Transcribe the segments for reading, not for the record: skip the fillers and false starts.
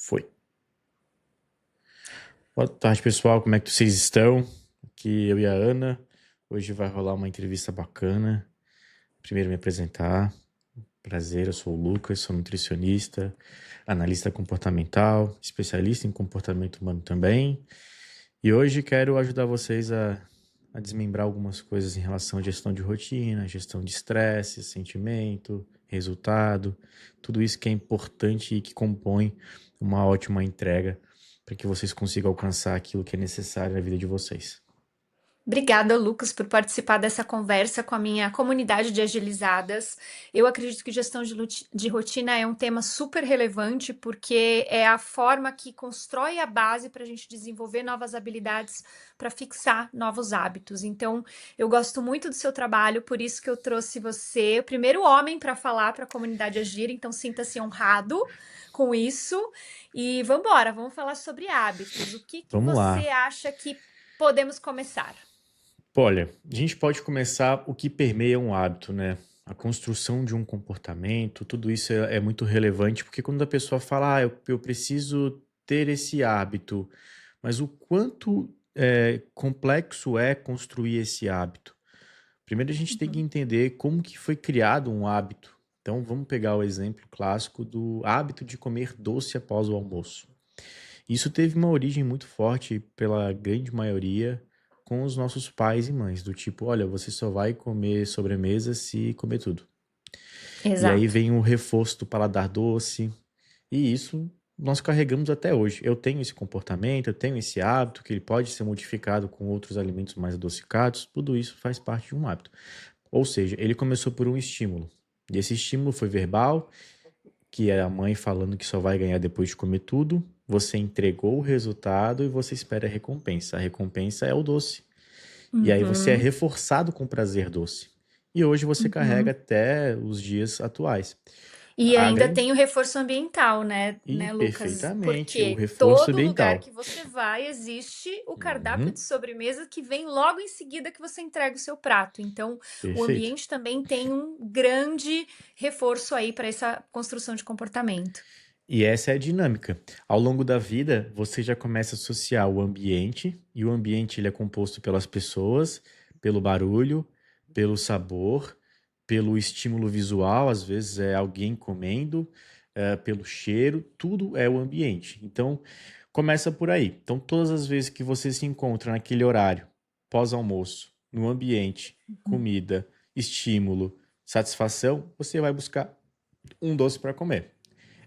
Foi. Boa tarde, pessoal. Como é que vocês estão? Aqui eu e a Ana. Hoje vai rolar uma entrevista bacana. Primeiro me apresentar. Prazer, eu sou o Lucas, sou nutricionista, analista comportamental, especialista em comportamento humano também. E hoje quero ajudar vocês a desmembrar algumas coisas em relação à gestão de rotina, gestão de estresse, sentimento, resultado, tudo isso que é importante e que compõe uma ótima entrega para que vocês consigam alcançar aquilo que é necessário na vida de vocês. Obrigada, Lucas, por participar dessa conversa com a minha comunidade de agilizadas. Eu acredito que gestão de rotina é um tema super relevante, porque é a forma que constrói a base para a gente desenvolver novas habilidades para fixar novos hábitos. Então, eu gosto muito do seu trabalho, por isso que eu trouxe você, o primeiro homem para falar para a comunidade Agir, então sinta-se honrado com isso. E vamos embora, vamos falar sobre hábitos. O que Vamos lá. você acha que podemos começar? Olha, a gente pode começar o que permeia um hábito, né? A construção de um comportamento, tudo isso é muito relevante, porque quando a pessoa fala, eu preciso ter esse hábito, mas o quanto complexo é construir esse hábito? Primeiro a gente tem que Uhum. entender como que foi criado um hábito. Então vamos pegar o exemplo clássico do hábito de comer doce após o almoço. Isso teve uma origem muito forte pela grande maioria com os nossos pais e mães, do tipo, olha, você só vai comer sobremesa se comer tudo. E aí Exato. vem o reforço do paladar doce, e isso nós carregamos até hoje. Eu tenho esse comportamento, eu tenho esse hábito, que ele pode ser modificado com outros alimentos mais adocicados, tudo isso faz parte de um hábito. Ou seja, ele começou por um estímulo. E esse estímulo foi verbal, que é a mãe falando que só vai ganhar depois de comer tudo. Você entregou o resultado e você espera a recompensa. A recompensa é o doce. E aí você é Uhum, reforçado com prazer doce. E hoje você carrega uhum. até os dias atuais. E A ainda grande tem o reforço ambiental, né, e Lucas? perfeitamente o Porque reforço todo lugar ambiental. que você vai existe o cardápio Uhum, de sobremesa que vem logo em seguida que você entrega o seu prato. Então, o perfeito. ambiente também tem um grande reforço aí para essa construção de comportamento. E essa é a dinâmica. Ao longo da vida, você já começa a associar o ambiente, e o ambiente ele é composto pelas pessoas, pelo barulho, pelo sabor, pelo estímulo visual, às vezes é alguém comendo, pelo cheiro, tudo é o ambiente. Então, começa por aí. Então, todas as vezes que você se encontra naquele horário, pós-almoço, no ambiente, Uhum, comida, estímulo, satisfação, você vai buscar um doce para comer.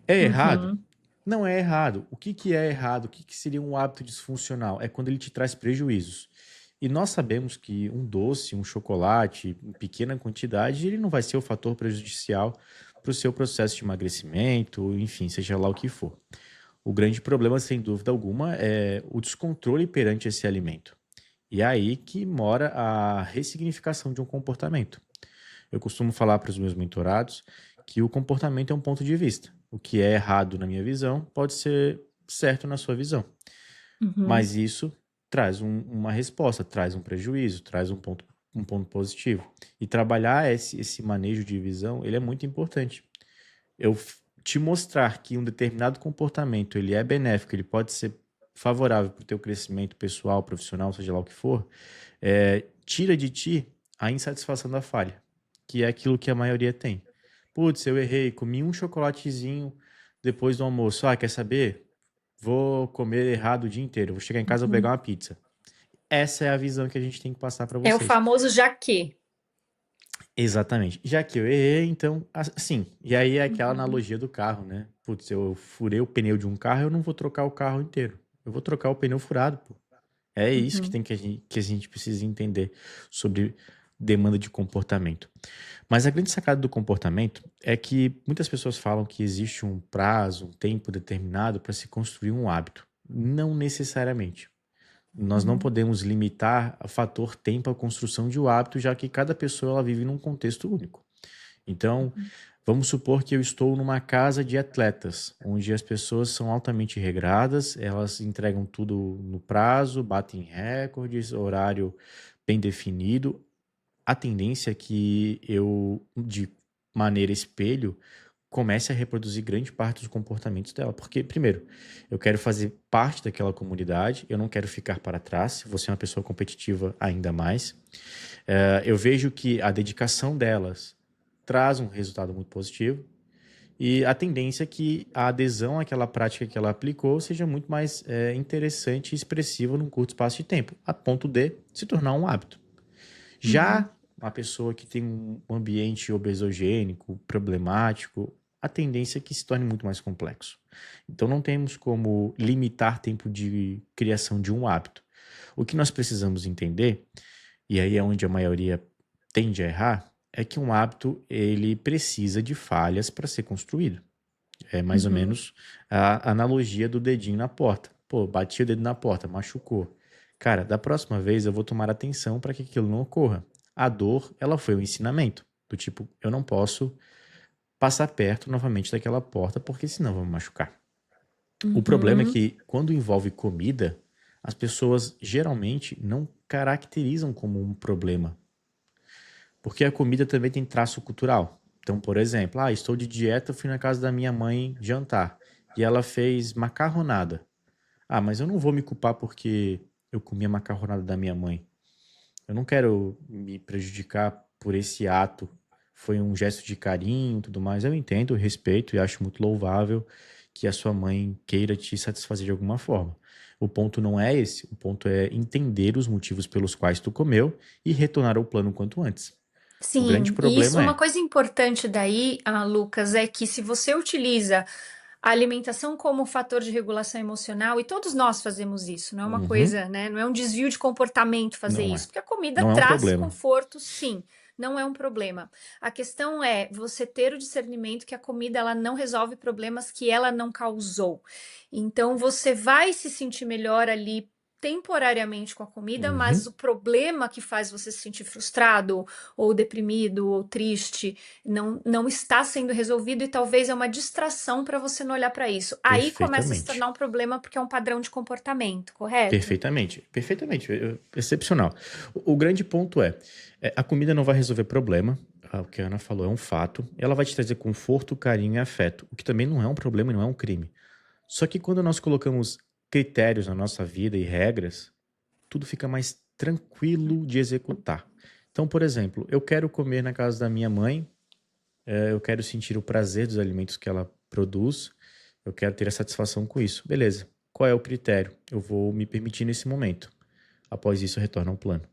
É errado? uhum, Não é errado. O que que é errado? O que que seria um hábito disfuncional? É quando ele te traz prejuízos. E nós sabemos que um doce, um chocolate, em pequena quantidade, ele não vai ser o fator prejudicial para o seu processo de emagrecimento, enfim, seja lá o que for. O grande problema, sem dúvida alguma, é o descontrole perante esse alimento. E é aí que mora a ressignificação de um comportamento. Eu costumo falar para os meus mentorados que o comportamento é um ponto de vista. O que é errado na minha visão pode ser certo na sua visão. uhum. Mas isso traz uma resposta, traz um prejuízo, traz um ponto positivo. E trabalhar esse manejo de visão, ele é muito importante. Te mostrar que um determinado comportamento ele é benéfico, ele pode ser favorável para o teu crescimento pessoal, profissional, seja lá o que for, tira de ti a insatisfação da falha, que é aquilo que a maioria tem. Putz, eu errei, comi um chocolatezinho depois do almoço. Ah, quer saber? Vou comer errado o dia inteiro. Vou chegar em casa e vou pegar Uhum. uma pizza. Essa é a visão que a gente tem que passar para É o vocês. famoso jaquê. Exatamente. Já que eu errei, então, assim. E aí é aquela Uhum. analogia do carro, né? Putz, eu furei o pneu de um carro, eu não vou trocar o carro inteiro. Eu vou trocar o pneu furado, pô. É isso que Uhum. tem que a gente precisa entender sobre demanda de comportamento. Mas a grande sacada do comportamento é que muitas pessoas falam que existe um prazo, um tempo determinado para se construir um hábito. Não necessariamente. Nós não Uhum. podemos limitar o fator tempo à construção de um hábito, já que cada pessoa ela vive num contexto único. Então, Uhum. vamos supor que eu estou numa casa de atletas, onde as pessoas são altamente regradas, elas entregam tudo no prazo, batem recordes, horário bem definido. A tendência é que eu, de maneira espelho, comece a reproduzir grande parte dos comportamentos dela. Porque, primeiro, eu quero fazer parte daquela comunidade, eu não quero ficar para trás, vou ser uma pessoa competitiva ainda mais. Eu vejo que a dedicação delas traz um resultado muito positivo e a tendência é que a adesão àquela prática que ela aplicou seja muito mais interessante e expressiva num curto espaço de tempo, a ponto de se tornar um hábito. Uhum. Já uma pessoa que tem um ambiente obesogênico, problemático, a tendência é que se torne muito mais complexo. Então não temos como limitar tempo de criação de um hábito. O que nós precisamos entender, e aí é onde a maioria tende a errar, é que um hábito ele precisa de falhas para ser construído. É mais ou Uhum. menos a analogia do dedinho na porta. Pô, bati o dedo na porta, machucou. Cara, da próxima vez eu vou tomar atenção para que aquilo não ocorra. A dor, ela foi um ensinamento. Do tipo, eu não posso passar perto novamente daquela porta porque senão eu vou me machucar. O problema é Uhum. que quando envolve comida, as pessoas geralmente não caracterizam como um problema. Porque a comida também tem traço cultural. Então, por exemplo, estou de dieta, fui na casa da minha mãe jantar e ela fez macarronada. Mas eu não vou me culpar porque eu comi a macarronada da minha mãe. Eu não quero me prejudicar por esse ato. Foi um gesto de carinho e tudo mais. Eu entendo, respeito e acho muito louvável que a sua mãe queira te satisfazer de alguma forma. O ponto não é esse. O ponto é entender os motivos pelos quais tu comeu e retornar ao plano quanto antes. O grande Sim, e isso, problema uma é, coisa importante daí, Lucas, é que se você utiliza a alimentação como fator de regulação emocional, e todos nós fazemos isso, não é uma uhum, coisa, né? Não é um desvio de comportamento fazer não isso, é. porque a comida Não é um traz problema. conforto, sim, não é um problema. A questão é você ter o discernimento que a comida ela não resolve problemas que ela não causou. Então você vai se sentir melhor ali temporariamente com a comida, mas Uhum, o problema que faz você se sentir frustrado ou deprimido ou triste não está sendo resolvido e talvez é uma distração para você não olhar para isso. Aí começa a se perfeitamente. tornar um problema porque é um padrão de comportamento, correto? Perfeitamente, perfeitamente, excepcional. O grande ponto é, a comida não vai resolver problema, o que a Ana falou é um fato, ela vai te trazer conforto, carinho e afeto, o que também não é um problema e não é um crime. Só que quando nós colocamos critérios na nossa vida e regras, tudo fica mais tranquilo de executar. Então, por exemplo, eu quero comer na casa da minha mãe, eu quero sentir o prazer dos alimentos que ela produz, eu quero ter a satisfação com isso. Beleza. Qual é o critério? Eu vou me permitir nesse momento. Após isso, retorna ao plano.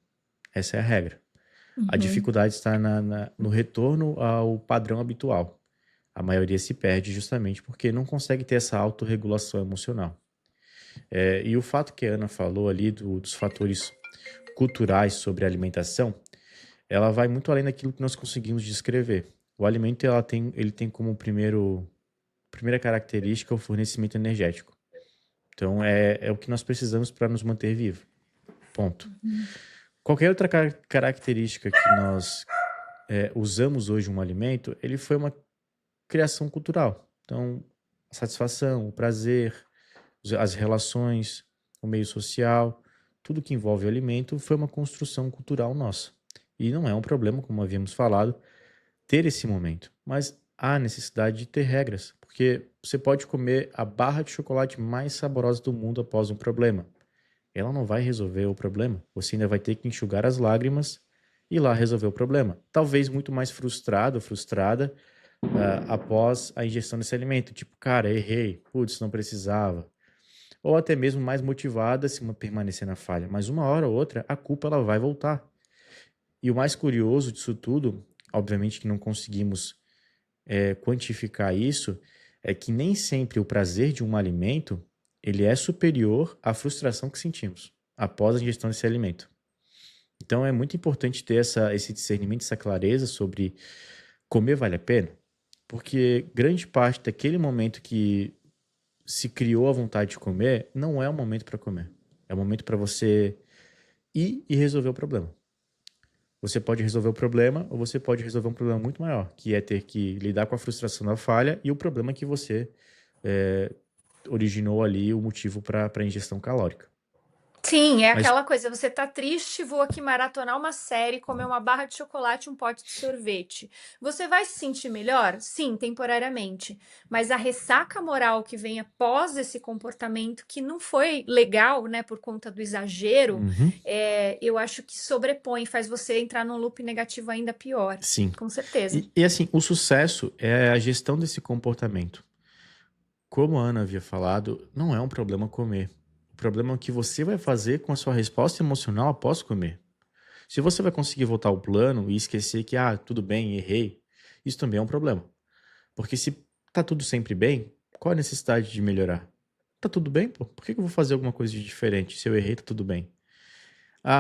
Essa é a regra. A Uhum. dificuldade está no retorno ao padrão habitual. A maioria se perde justamente porque não consegue ter essa autorregulação emocional. E o fato que a Ana falou ali dos fatores culturais sobre a alimentação, ela vai muito além daquilo que nós conseguimos descrever. O alimento ele tem como primeira característica o fornecimento energético. Então é o que nós precisamos para nos manter vivos. Ponto. Uhum. Qualquer outra característica que nós usamos hoje um alimento, ele foi uma criação cultural. Então, a satisfação, o prazer, as relações, o meio social, tudo que envolve o alimento foi uma construção cultural nossa. E não é um problema, como havíamos falado, ter esse momento. Mas há necessidade de ter regras, porque você pode comer a barra de chocolate mais saborosa do mundo após um problema. Ela não vai resolver o problema. Você ainda vai ter que enxugar as lágrimas e ir lá resolver o problema. Talvez muito mais frustrado, frustrada, após a ingestão desse alimento. Tipo, cara, errei, putz, não precisava. Ou até mesmo mais motivada se permanecer na falha. Mas uma hora ou outra, a culpa ela vai voltar. E o mais curioso disso tudo, obviamente que não conseguimos quantificar isso, é que nem sempre o prazer de um alimento ele é superior à frustração que sentimos após a ingestão desse alimento. Então é muito importante ter esse discernimento, essa clareza sobre comer vale a pena, porque grande parte daquele momento que se criou a vontade de comer não é o momento para comer. É o momento para você ir e resolver o problema. Você pode resolver o problema ou você pode resolver um problema muito maior, que é ter que lidar com a frustração da falha e o problema que você é, originou ali o motivo para a ingestão calórica. Sim, é Mas aquela coisa, você tá triste, vou aqui maratonar uma série, comer uma barra de chocolate e um pote de sorvete. Você vai se sentir melhor? Sim, temporariamente. Mas a ressaca moral que vem após esse comportamento, que não foi legal, né, por conta do exagero, uhum, eu acho que sobrepõe, faz você entrar num loop negativo ainda pior. sim. Com certeza. E assim, o sucesso é a gestão desse comportamento. Como a Ana havia falado, não é um problema comer. O problema é o que você vai fazer com a sua resposta emocional após comer. Se você vai conseguir voltar ao plano e esquecer que, tudo bem, errei, isso também é um problema. Porque se tá tudo sempre bem, qual a necessidade de melhorar? Tá tudo bem, pô. Por que que eu vou fazer alguma coisa de diferente? Se eu errei, tá tudo bem.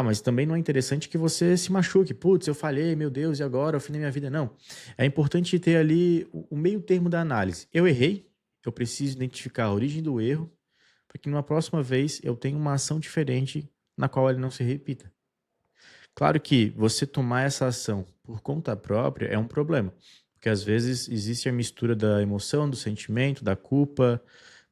Mas também não é interessante que você se machuque. Putz, eu falhei, meu Deus, e agora? Eu fim da minha vida. Não. É importante ter ali o meio termo da análise. Eu errei, eu preciso identificar a origem do erro, para que numa próxima vez eu tenha uma ação diferente na qual ele não se repita. Claro que você tomar essa ação por conta própria é um problema, porque às vezes existe a mistura da emoção, do sentimento, da culpa,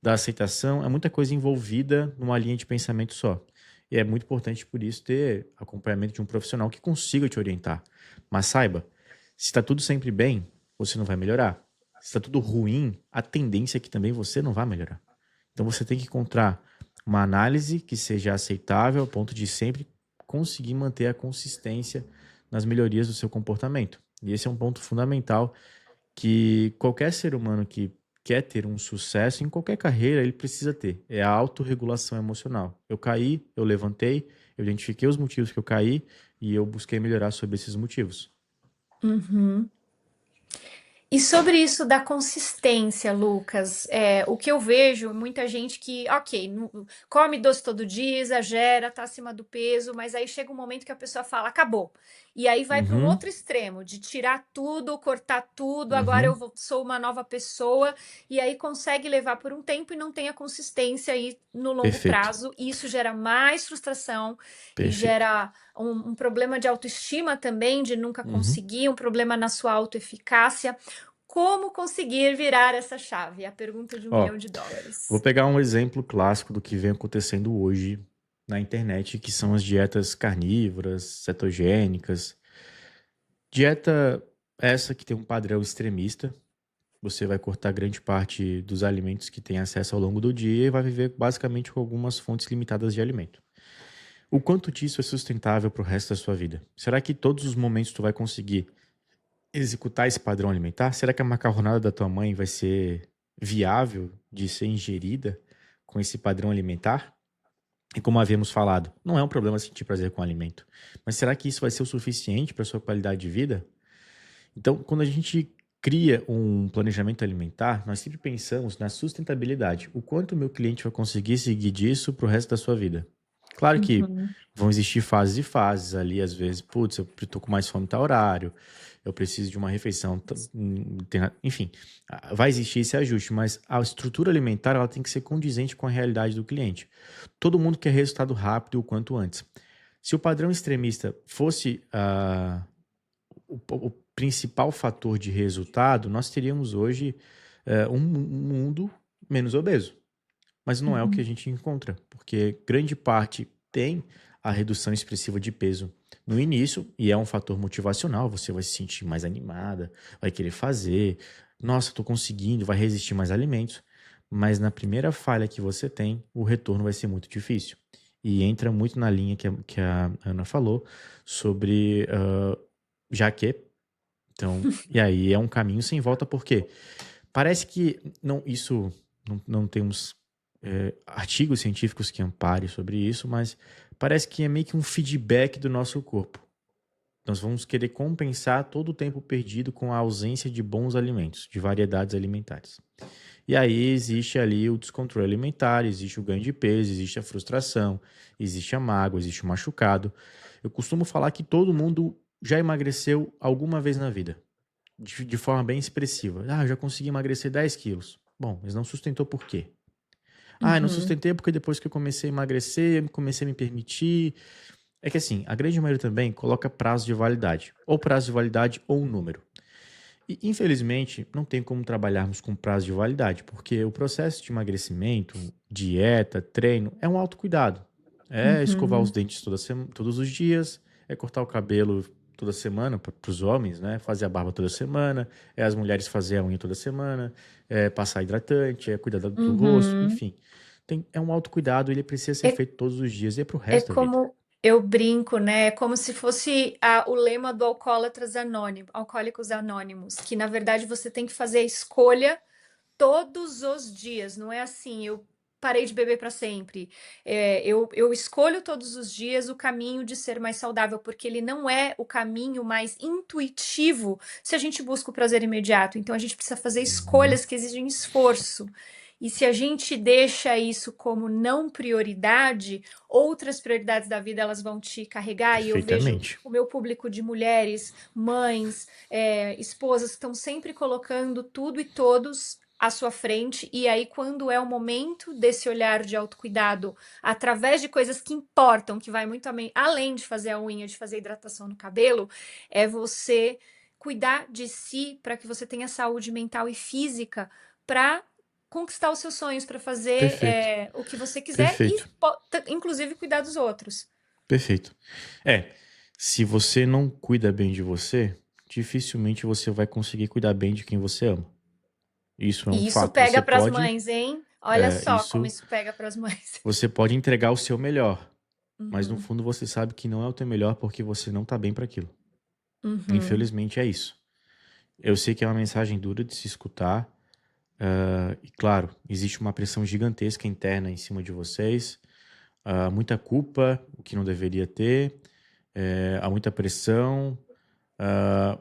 da aceitação, é muita coisa envolvida numa linha de pensamento só. E é muito importante, por isso, ter acompanhamento de um profissional que consiga te orientar. Mas saiba, se está tudo sempre bem, você não vai melhorar. Se está tudo ruim, a tendência é que também você não vai melhorar. Então você tem que encontrar uma análise que seja aceitável ao ponto de sempre conseguir manter a consistência nas melhorias do seu comportamento. E esse é um ponto fundamental que qualquer ser humano que quer ter um sucesso em qualquer carreira, ele precisa ter. É a autorregulação emocional. Eu caí, eu levantei, eu identifiquei os motivos que eu caí e eu busquei melhorar sobre esses motivos. Uhum. E sobre isso da consistência, Lucas, o que eu vejo, muita gente que, ok, come doce todo dia, exagera, tá acima do peso, mas aí chega um momento que a pessoa fala, acabou. E aí vai para um Uhum, outro extremo, de tirar tudo, cortar tudo, agora uhum, sou uma nova pessoa, e aí consegue levar por um tempo e não tem a consistência aí no longo perfeito, prazo, e isso gera mais frustração e perfeito. gera um problema de autoestima também, de nunca Uhum. conseguir, um problema na sua autoeficácia. Como conseguir virar essa chave? É a pergunta de um Ó, milhão de vou dólares. pegar um exemplo clássico do que vem acontecendo hoje na internet, que são as dietas carnívoras, cetogênicas. Dieta essa que tem um padrão extremista. Você vai cortar grande parte dos alimentos que tem acesso ao longo do dia e vai viver basicamente com algumas fontes limitadas de alimento. O quanto disso é sustentável para o resto da sua vida? Será que todos os momentos tu vai conseguir executar esse padrão alimentar? Será que a macarronada da tua mãe vai ser viável de ser ingerida com esse padrão alimentar? E como havíamos falado, não é um problema sentir prazer com o alimento. Mas será que isso vai ser o suficiente para sua qualidade de vida? Então, quando a gente cria um planejamento alimentar, nós sempre pensamos na sustentabilidade. O quanto o meu cliente vai conseguir seguir disso para o resto da sua vida. Claro que Uhum. vão existir fases e fases ali, às vezes, putz, eu tô com mais fome, tá horário, eu preciso de uma refeição, enfim, vai existir esse ajuste, mas a estrutura alimentar ela tem que ser condizente com a realidade do cliente. Todo mundo quer resultado rápido o quanto antes. Se o padrão extremista fosse o principal fator de resultado, nós teríamos hoje um mundo menos obeso. Mas não é o que a Uhum. gente encontra, porque grande parte tem a redução expressiva de peso no início, e é um fator motivacional, você vai se sentir mais animada, vai querer fazer, nossa, estou conseguindo, vai resistir mais alimentos, mas na primeira falha que você tem, o retorno vai ser muito difícil. E entra muito na linha que a Ana falou sobre já que e aí é um caminho sem volta, porque parece que isso não temos artigos científicos que amparem sobre isso, mas parece que é meio que um feedback do nosso corpo. Nós vamos querer compensar todo o tempo perdido com a ausência de bons alimentos, de variedades alimentares. E aí existe ali o descontrole alimentar, existe o ganho de peso, existe a frustração, existe a mágoa, existe o machucado. Eu costumo falar que todo mundo já emagreceu alguma vez na vida de forma bem expressiva. Eu já consegui emagrecer 10 quilos. Bom, mas não sustentou por quê? Eu não Uhum. sustentei porque depois que eu comecei a emagrecer, eu comecei a me permitir. É que assim, a grande maioria também coloca prazo de validade. Ou prazo de validade ou um número. E infelizmente, não tem como trabalharmos com prazo de validade, porque o processo de emagrecimento, dieta, treino, é um autocuidado. É escovar os Uhum. dentes todos os dias, é cortar o cabelo toda semana para os homens, né? Fazer a barba toda semana, é as mulheres fazer a unha toda semana, é passar hidratante, é cuidar do rosto, Uhum. enfim. É um autocuidado, ele precisa ser É, feito todos os dias e é pro é resto da vida. como eu brinco, né? É como se fosse o lema do Alcoólicos Anônimos, que na verdade você tem que fazer a escolha todos os dias. Não é assim, eu parei de beber para sempre. Eu escolho todos os dias o caminho de ser mais saudável, porque ele não é o caminho mais intuitivo se a gente busca o prazer imediato. Então a gente precisa fazer Uhum. escolhas que exigem esforço. E se a gente deixa isso como não prioridade, outras prioridades da vida elas vão te carregar. E eu vejo Perfeitamente. o meu público de mulheres, mães, esposas que estão sempre colocando tudo e todos à sua frente, e aí, quando é o momento desse olhar de autocuidado, através de coisas que importam, que vai muito além de fazer a unha, de fazer hidratação no cabelo, é você cuidar de si para que você tenha saúde mental e física para conquistar os seus sonhos, para fazer Perfeito. o que você quiser e, Perfeito. inclusive, cuidar dos outros. Perfeito. É, se você não cuida bem de você, dificilmente você vai conseguir cuidar bem de quem você ama. Isso é um E isso fato. Você pega para as pode, mães, hein? Olha só como isso, isso pega para as mães. você pode entregar o seu melhor, mas no Uhum, fundo você sabe que não é o teu melhor porque você não tá bem para aquilo. uhum, Infelizmente é isso. Eu sei que é uma mensagem dura de se escutar, e claro, existe uma pressão gigantesca interna em cima de vocês, muita culpa, o que não deveria ter, há muita pressão, ah,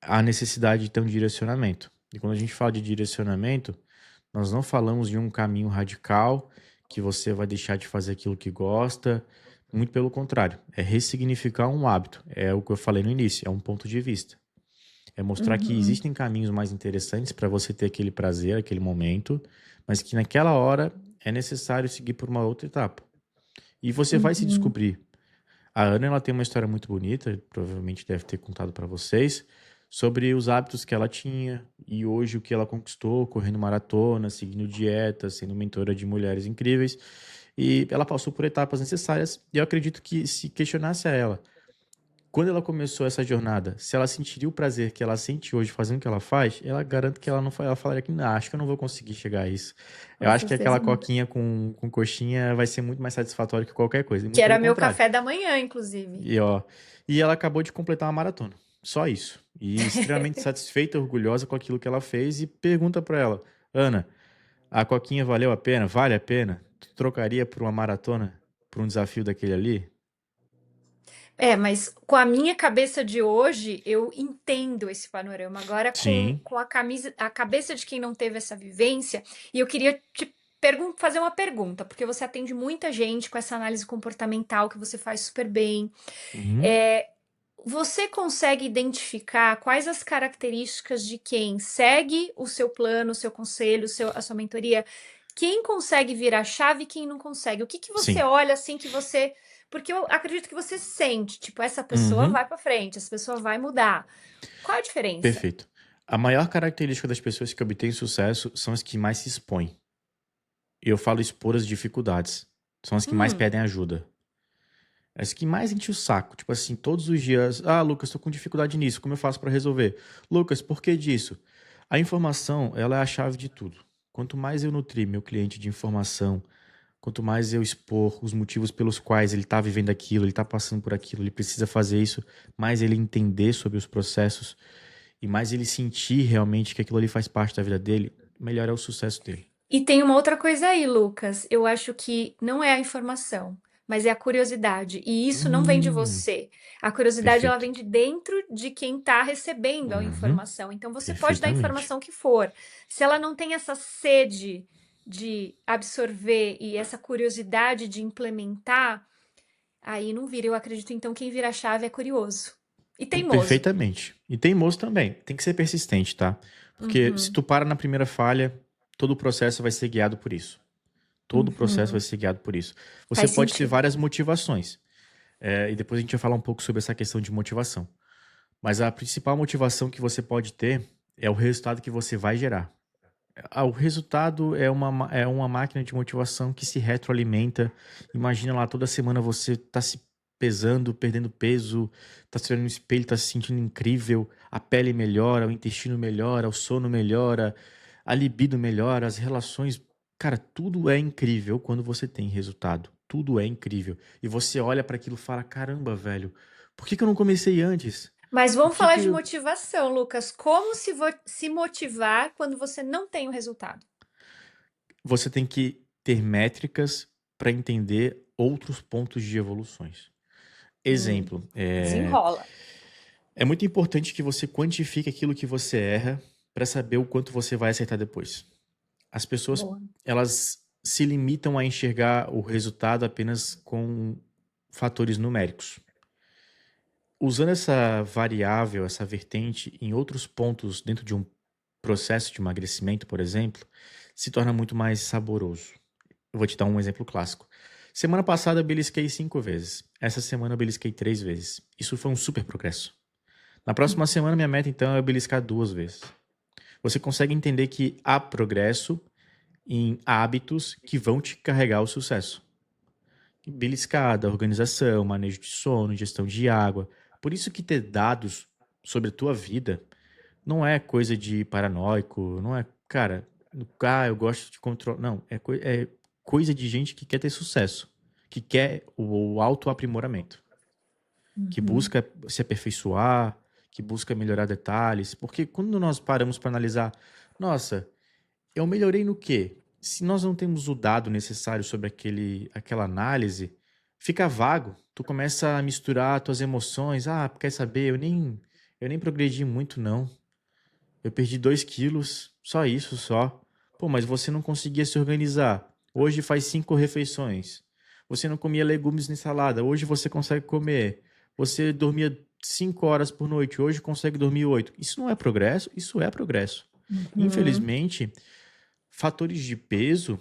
há necessidade de ter um direcionamento. E quando a gente fala de direcionamento, nós não falamos de um caminho radical que você vai deixar de fazer aquilo que gosta. Muito pelo contrário, é ressignificar um hábito. É o que eu falei no início, é um ponto de vista. É mostrar que uhum, existem caminhos mais interessantes para você ter aquele prazer, aquele momento, mas que naquela hora é necessário seguir por uma outra etapa. E você vai se uhum. descobrir. A Ana, ela tem uma história muito bonita, provavelmente deve ter contado para vocês, sobre os hábitos que ela tinha e hoje o que ela conquistou, correndo maratona, seguindo dieta, sendo mentora de mulheres incríveis. E ela passou por etapas necessárias. E eu acredito que se questionasse a ela, quando ela começou essa jornada, se ela sentiria o prazer que ela sente hoje fazendo o que ela faz, ela garante que ela não ela falaria que não, acho que eu não vou conseguir chegar a isso. Eu Com acho que aquela certeza não. coquinha com coxinha vai ser muito mais satisfatório que qualquer coisa. E Que muito era pelo meu contrário. café da manhã, inclusive. E, ó, e ela acabou de completar uma maratona. Só isso. E extremamente satisfeita, orgulhosa com aquilo que ela fez. E pergunta pra ela: Ana, a coquinha valeu a pena? Vale a pena? Tu trocaria por uma maratona? Por um desafio daquele ali? Mas com a minha cabeça de hoje, eu entendo esse panorama. Agora, Sim. com a cabeça de quem não teve essa vivência, e eu queria te fazer uma pergunta, porque você atende muita gente com essa análise comportamental que você faz super bem. Uhum. É, Você consegue identificar quais as características de quem segue o seu plano, o seu conselho, a sua mentoria? Quem consegue virar chave e quem não consegue? O que que você Sim. olha assim que você. Porque eu acredito que você sente, tipo, essa pessoa Uhum. vai pra frente, essa pessoa vai mudar. Qual a diferença? Perfeito. A maior característica das pessoas que obtêm sucesso são as que mais se expõem. Eu falo expor as dificuldades. São as que mais Hum, pedem ajuda. As que mais enche o saco. Tipo assim, todos os dias. Ah, Lucas, tô com dificuldade nisso. Como eu faço pra resolver? Lucas, por que disso? A informação, ela é a chave de tudo. Quanto mais eu nutrir meu cliente de informação, quanto mais eu expor os motivos pelos quais ele tá vivendo aquilo, ele tá passando por aquilo, ele precisa fazer isso, mais ele entender sobre os processos e mais ele sentir realmente que aquilo ali faz parte da vida dele, melhor é o sucesso dele. E tem uma outra coisa aí, Lucas. Eu acho que não é a informação, mas é a curiosidade. E isso não vem de Hum, você. A curiosidade ela perfeito. vem de dentro de quem está recebendo a Uhum, informação. Então você pode dar a perfeitamente. informação que for. Se ela não tem essa sede de absorver e essa curiosidade de implementar, aí não vira. Eu acredito então quem vira a chave é curioso e teimoso. Perfeitamente. E teimoso também. Tem que ser persistente, tá? Porque se Uhum, tu para na primeira falha, todo o processo vai ser guiado por isso. Todo o processo vai uhum. ser guiado por isso. Você Faz pode ter sentido. várias motivações. E depois a gente vai falar um pouco sobre essa questão de motivação. Mas a principal motivação que você pode ter é o resultado que você vai gerar. O resultado é uma máquina de motivação que se retroalimenta. Imagina lá, toda semana você tá se pesando, perdendo peso, tá se olhando no espelho, tá se sentindo incrível, a pele melhora, o intestino melhora, o sono melhora, a libido melhora, as relações. Cara, tudo é incrível quando você tem resultado. Tudo é incrível. E você olha para aquilo e fala: caramba, velho, por que que eu não comecei antes? Mas Por vamos que falar que de eu motivação, Lucas. Como se motivar quando você não tem o resultado? Você tem que ter métricas para entender outros pontos de evoluções. Hum, Exemplo, desenrola. é muito importante que você quantifique aquilo que você erra para saber o quanto você vai acertar depois. As pessoas, Boa. elas se limitam a enxergar o resultado apenas com fatores numéricos. Usando essa variável, essa vertente em outros pontos dentro de um processo de emagrecimento, por exemplo, se torna muito mais saboroso. Eu vou te dar um exemplo clássico. Semana passada eu belisquei 5 vezes. Essa semana eu belisquei 3 vezes. Isso foi um super progresso. Na próxima semana, minha meta então é beliscar 2 vezes. Você consegue entender que há progresso em hábitos que vão te carregar ao sucesso. Beliscada, organização, manejo de sono, gestão de água. Por isso que ter dados sobre a tua vida não é coisa de paranoico, não é, cara, eu gosto de controle. Não, é coisa de gente que quer ter sucesso, que quer o autoaprimoramento, que Uhum. busca se aperfeiçoar, que busca melhorar detalhes. Porque quando nós paramos para analisar, nossa, eu melhorei no quê? Se nós não temos o dado necessário sobre aquela análise, fica vago. Tu começa a misturar tuas emoções. Ah, quer saber? Eu nem progredi muito, não. Eu perdi 2 quilos, só isso, só. Pô, mas você não conseguia se organizar. Hoje faz 5 refeições. Você não comia legumes nem salada. Hoje você consegue comer. Você dormia 5 horas por noite. Hoje consegue dormir 8. Isso não é progresso? Isso é progresso. Uhum. Infelizmente, fatores de peso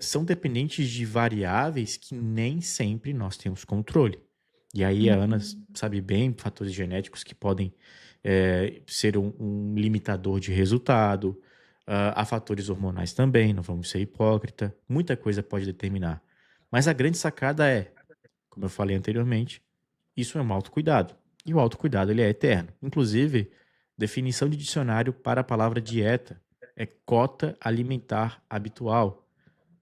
são dependentes de variáveis que nem sempre nós temos controle. E aí a Ana Uhum. sabe bem fatores genéticos que podem ser um limitador de resultado. Há fatores hormonais também, não vamos ser hipócrita. Muita coisa pode determinar. Mas a grande sacada é, como eu falei anteriormente, isso é um autocuidado. E o autocuidado ele é eterno. Inclusive, definição de dicionário para a palavra dieta é cota alimentar habitual.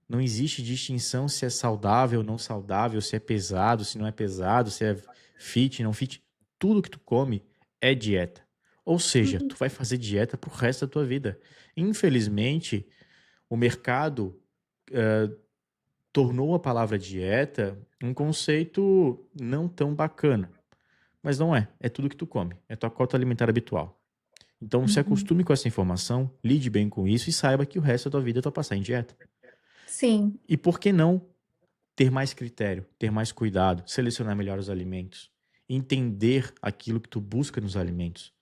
Não existe distinção se é saudável ou não saudável, se é pesado, se não é pesado, se é fit, não fit. Tudo que tu come é dieta. Ou seja, tu Uhum. vai fazer dieta pro resto da tua vida. Infelizmente, o mercado tornou a palavra dieta um conceito não tão bacana. Mas não é. É tudo que tu come. É tua cota alimentar habitual. Então se Uhum. acostume com essa informação, lide bem com isso e saiba que o resto da tua vida tu vai passar em dieta. Sim. E por que não ter mais critério, ter mais cuidado, selecionar melhor os alimentos, entender aquilo que tu busca nos alimentos.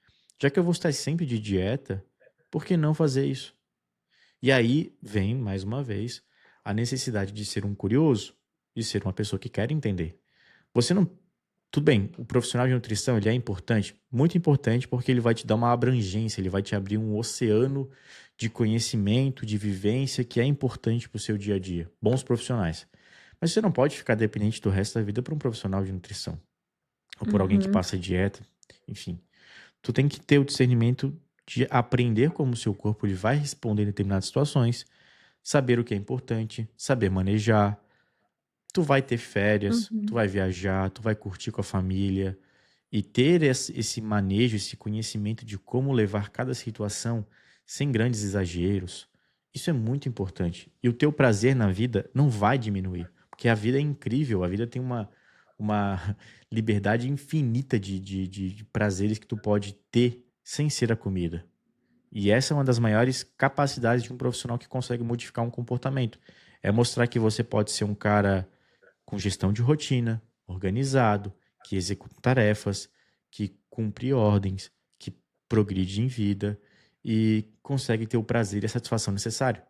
Já que eu vou estar sempre de dieta, por que não fazer isso? E aí vem, mais uma vez, a necessidade de ser um curioso, de ser uma pessoa que quer entender. Você não. Tudo bem, o profissional de nutrição ele é importante, muito importante, porque ele vai te dar uma abrangência, ele vai te abrir um oceano de conhecimento, de vivência que é importante para o seu dia a dia. Bons profissionais. Mas você não pode ficar dependente do resto da vida por um profissional de nutrição, ou por alguém que Uhum. passa dieta, enfim. Tu tem que ter o discernimento de aprender como o seu corpo ele vai responder em determinadas situações, saber o que é importante, saber manejar. Tu vai ter férias, tu Uhum. vai viajar, tu vai curtir com a família e ter esse manejo, esse conhecimento de como levar cada situação sem grandes exageros. Isso é muito importante. E o teu prazer na vida não vai diminuir, porque a vida é incrível, a vida tem uma liberdade infinita de prazeres que tu pode ter sem ser a comida. E essa é uma das maiores capacidades de um profissional que consegue modificar um comportamento. É mostrar que você pode ser um cara com gestão de rotina, organizado, que executa tarefas, que cumpre ordens, que progride em vida e consegue ter o prazer e a satisfação necessário.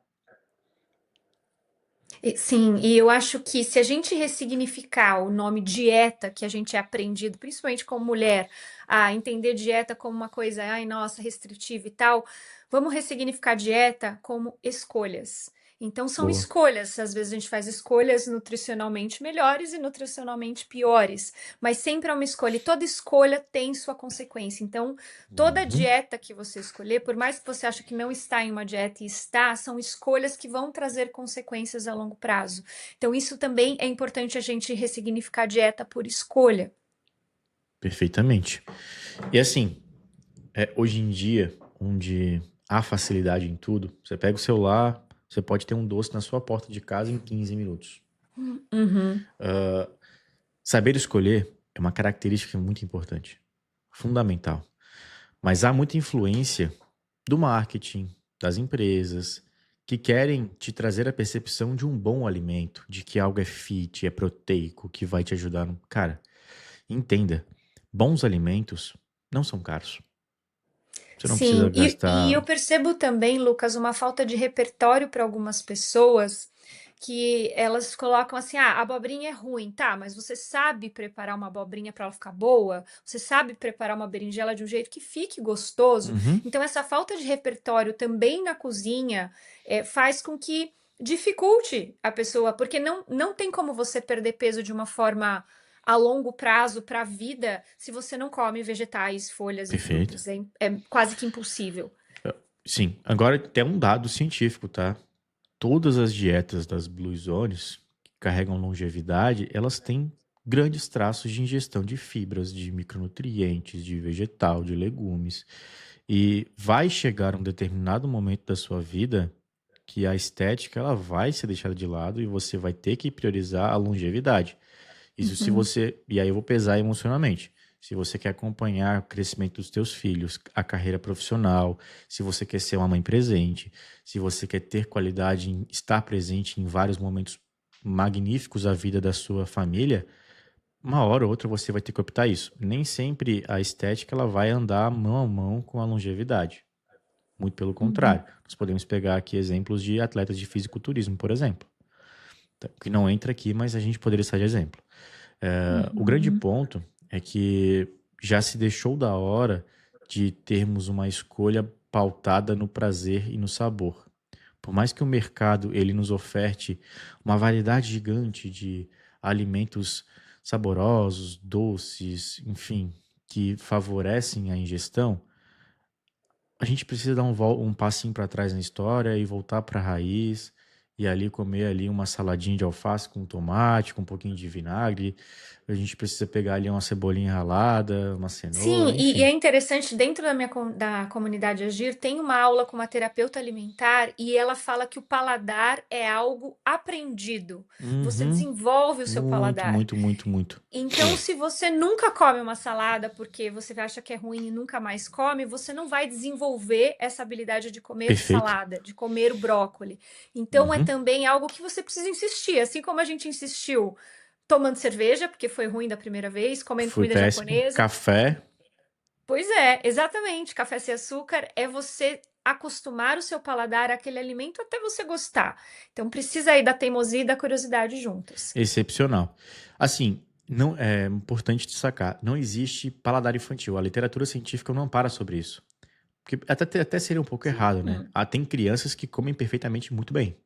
Sim, e eu acho que se a gente ressignificar o nome dieta, que a gente é aprendido, principalmente como mulher, a entender dieta como uma coisa, ai, nossa, restritiva e tal, Vamos ressignificar dieta como escolhas. Então, são Boa. escolhas. Às vezes a gente faz escolhas nutricionalmente melhores e nutricionalmente piores, mas sempre é uma escolha, e toda escolha tem sua consequência. Então, toda Uhum. dieta que você escolher, por mais que você ache que não está em uma dieta e está, são escolhas que vão trazer consequências a longo prazo. Então, isso também é importante a gente ressignificar a dieta por escolha. Perfeitamente. E assim, hoje em dia, onde há facilidade em tudo, você pega o celular, você pode ter um doce na sua porta de casa em 15 minutos. Uhum. Saber escolher é uma característica muito importante, fundamental. Mas há muita influência do marketing, das empresas, que querem te trazer a percepção de um bom alimento, de que algo é fit, é proteico, que vai te ajudar. Cara, entenda, bons alimentos não são caros. Você não precisa Sim, e gastar. eu percebo também, Lucas, uma falta de repertório para algumas pessoas, que elas colocam assim: "Ah, a abobrinha é ruim", tá, mas você sabe preparar uma abobrinha para ela ficar boa? Você sabe preparar uma berinjela de um jeito que fique gostoso? Uhum, Então essa falta de repertório também na cozinha, faz com que dificulte a pessoa, porque não tem como você perder peso de uma forma a longo prazo para a vida, se você não come vegetais, folhas e perfeito. frutas. É quase que impossível. Sim, agora tem um dado científico, tá? Todas as dietas das Blue Zones que carregam longevidade, elas têm grandes traços de ingestão de fibras, de micronutrientes, de vegetal, de legumes. E vai chegar um determinado momento da sua vida que a estética ela vai ser deixada de lado e você vai ter que priorizar a longevidade. Isso se Uhum, você. E aí eu vou pesar emocionalmente. Se você quer acompanhar o crescimento dos teus filhos, a carreira profissional, se você quer ser uma mãe presente, se você quer ter qualidade em estar presente em vários momentos magníficos da vida da sua família, uma hora ou outra você vai ter que optar isso. Nem sempre a estética ela vai andar mão a mão com a longevidade. Muito pelo uhum, contrário. Nós podemos pegar aqui exemplos de atletas de fisiculturismo, por exemplo, que não entra aqui, mas a gente poderia estar de exemplo. O grande uhum. ponto é que já se deixou da hora de termos uma escolha pautada no prazer e no sabor. Por mais que o mercado ele nos oferte uma variedade gigante de alimentos saborosos, doces, enfim, que favorecem a ingestão, a gente precisa dar um passinho para trás na história e voltar para a raiz e ali comer ali uma saladinha de alface com tomate, com um pouquinho de vinagre. A gente precisa pegar ali uma cebolinha ralada, uma Sim, cenoura, e é enfim. interessante, dentro da comunidade Agir, tem uma aula com uma terapeuta alimentar e ela fala que o paladar é algo aprendido. Você Uhum. desenvolve o seu Muito, paladar. muito, muito, muito. Então, se você nunca come uma salada porque você acha que é ruim e nunca mais come, você não vai desenvolver essa habilidade de comer Perfeito. salada, de comer o brócoli. Então, é Uhum. também algo que você precisa insistir. Assim como a gente insistiu tomando cerveja, porque foi ruim da primeira vez, comendo Foi comida péssimo. japonesa. Café. Pois é, exatamente. Café sem açúcar é você acostumar o seu paladar àquele alimento até você gostar. Então, precisa aí da teimosia e da curiosidade juntas. Excepcional. Assim, não é importante destacar, não existe paladar infantil. A literatura científica não para sobre isso. Porque até seria um pouco errado, né? Hum. Tem crianças que comem perfeitamente muito bem.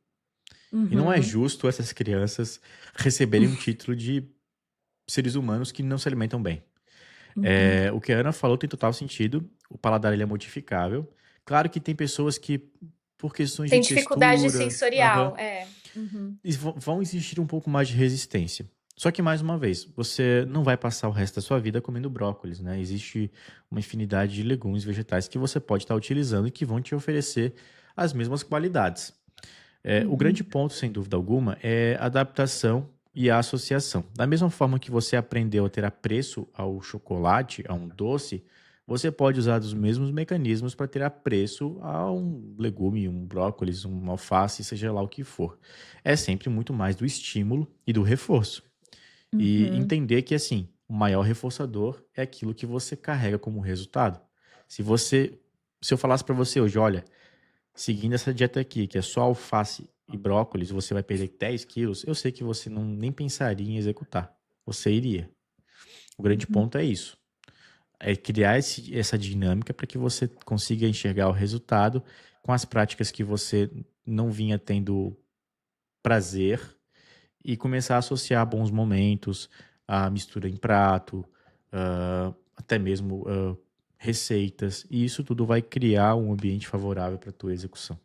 E não é Uhum. justo essas crianças receberem um título de seres humanos que não se alimentam bem. Uhum. O que a Ana falou tem total sentido. O paladar ele é modificável. Claro que tem pessoas que, por questões de Tem dificuldade textura, aham, sensorial, é. Uhum. vão existir um pouco mais de resistência. Só que, mais uma vez, você não vai passar o resto da sua vida comendo brócolis, né? Existe uma infinidade de legumes, vegetais que você pode estar utilizando e que vão te oferecer as mesmas qualidades. O grande Uhum. ponto, sem dúvida alguma, é a adaptação e a associação. Da mesma forma que você aprendeu a ter apreço ao chocolate, a um doce, você pode usar os mesmos mecanismos para ter apreço a um legume, um brócolis, um alface, seja lá o que for. É sempre muito mais do estímulo e do reforço. E Uhum. entender que, assim, o maior reforçador é aquilo que você carrega como resultado. Se você, se eu falasse para você hoje, olha, seguindo essa dieta aqui, que é só alface e brócolis, você vai perder 10 quilos, eu sei que você não nem pensaria em executar. Você iria. O grande Uhum. ponto é isso. É criar essa dinâmica para que você consiga enxergar o resultado com as práticas que você não vinha tendo prazer e começar a associar bons momentos, a mistura em prato, até mesmo receitas, e isso tudo vai criar um ambiente favorável para a tua execução.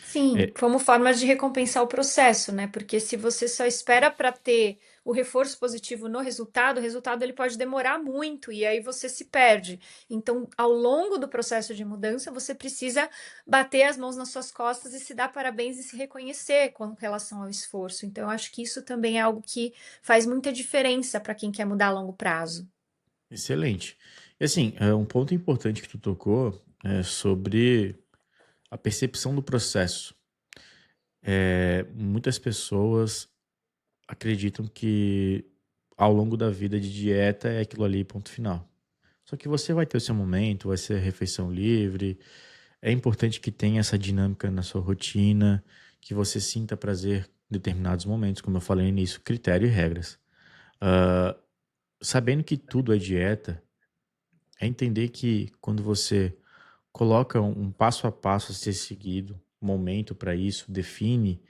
Sim, É, como forma de recompensar o processo, né? Porque se você só espera para ter o reforço positivo no resultado, o resultado ele pode demorar muito e aí você se perde. Então, ao longo do processo de mudança, você precisa bater as mãos nas suas costas e se dar parabéns e se reconhecer com relação ao esforço. Então, eu acho que isso também é algo que faz muita diferença para quem quer mudar a longo prazo. excelente. E assim, um ponto importante que tu tocou é sobre a percepção do processo. Muitas pessoas acreditam que ao longo da vida de dieta é aquilo ali, ponto final. Só que você vai ter o seu momento, vai ser refeição livre. É importante que tenha essa dinâmica na sua rotina, que você sinta prazer em determinados momentos, como eu falei no início, critério e regras. Ah, sabendo que tudo é dieta, é entender que quando você coloca um passo a passo a ser seguido, momento para isso, define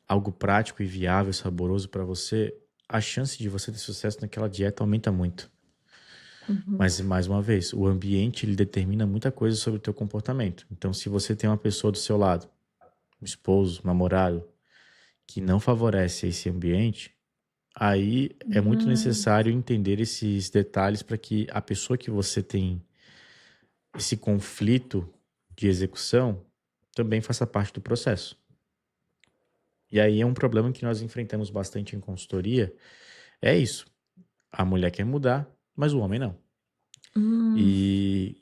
algo prático e viável, saboroso para você, a chance de você ter sucesso naquela dieta aumenta muito. Uhum. Mas, mais uma vez, o ambiente ele determina muita coisa sobre o teu comportamento. Então, se você tem uma pessoa do seu lado, um esposo, um namorado, que não favorece esse ambiente, aí é muito Hum. necessário entender esses detalhes para que a pessoa que você tem esse conflito de execução também faça parte do processo. E aí é um problema que nós enfrentamos bastante em consultoria, é isso. A mulher quer mudar, mas o homem não. Hum. E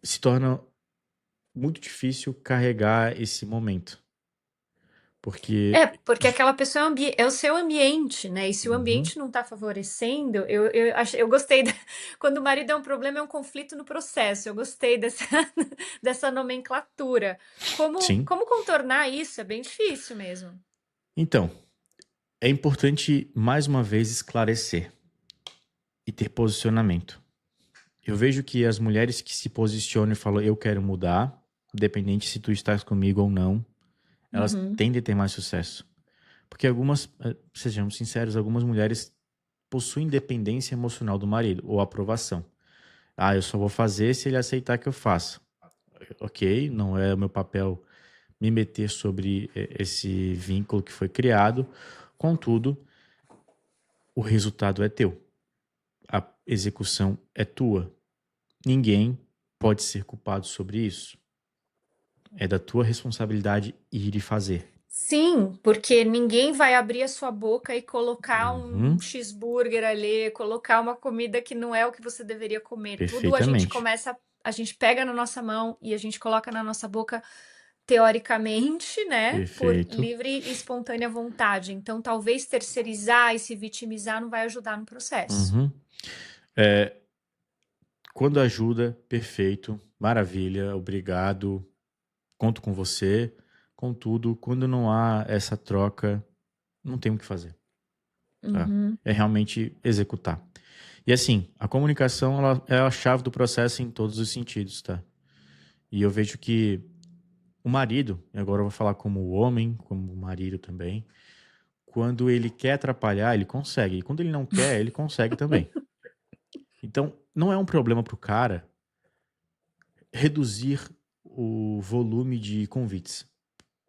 se torna muito difícil carregar esse momento. Porque. É, porque aquela pessoa é o seu ambiente, né, e se o Uhum, ambiente não está favorecendo, eu gostei da quando o marido é um problema, é um conflito no processo, eu gostei dessa dessa nomenclatura. sim. Como contornar isso? É bem difícil mesmo. Então, é importante mais uma vez esclarecer e ter posicionamento. Eu vejo que as mulheres que se posicionam e falam eu quero mudar, independente se tu estás comigo ou não, elas Uhum, tendem a ter mais sucesso. Porque algumas, sejamos sinceros, algumas mulheres possuem dependência emocional do marido ou aprovação. Ah, eu só vou fazer se ele aceitar que eu faça. Ok, não é o meu papel me meter sobre esse vínculo que foi criado. Contudo, o resultado é teu. A execução é tua. Ninguém pode ser culpado sobre isso. É da tua responsabilidade ir e fazer. sim, porque ninguém vai abrir a sua boca e colocar um Uhum, cheeseburger ali, colocar uma comida que não é o que você deveria comer. Tudo perfeitamente. a gente pega na nossa mão e a gente coloca na nossa boca, teoricamente, né, por Perfeito. livre e espontânea vontade. Então, talvez terceirizar e se vitimizar não vai ajudar no processo. Uhum. É, quando ajuda, perfeito, maravilha, obrigado, conto com você. Contudo, quando não há essa troca, não tem o que fazer, tá? Uhum, É realmente executar. E assim, a comunicação ela é a chave do processo em todos os sentidos, tá? E eu vejo que o marido, e agora eu vou falar como homem, como marido também, quando ele quer atrapalhar, ele consegue. E quando ele não quer, ele consegue também. Então, não é um problema pro cara reduzir o volume de convites.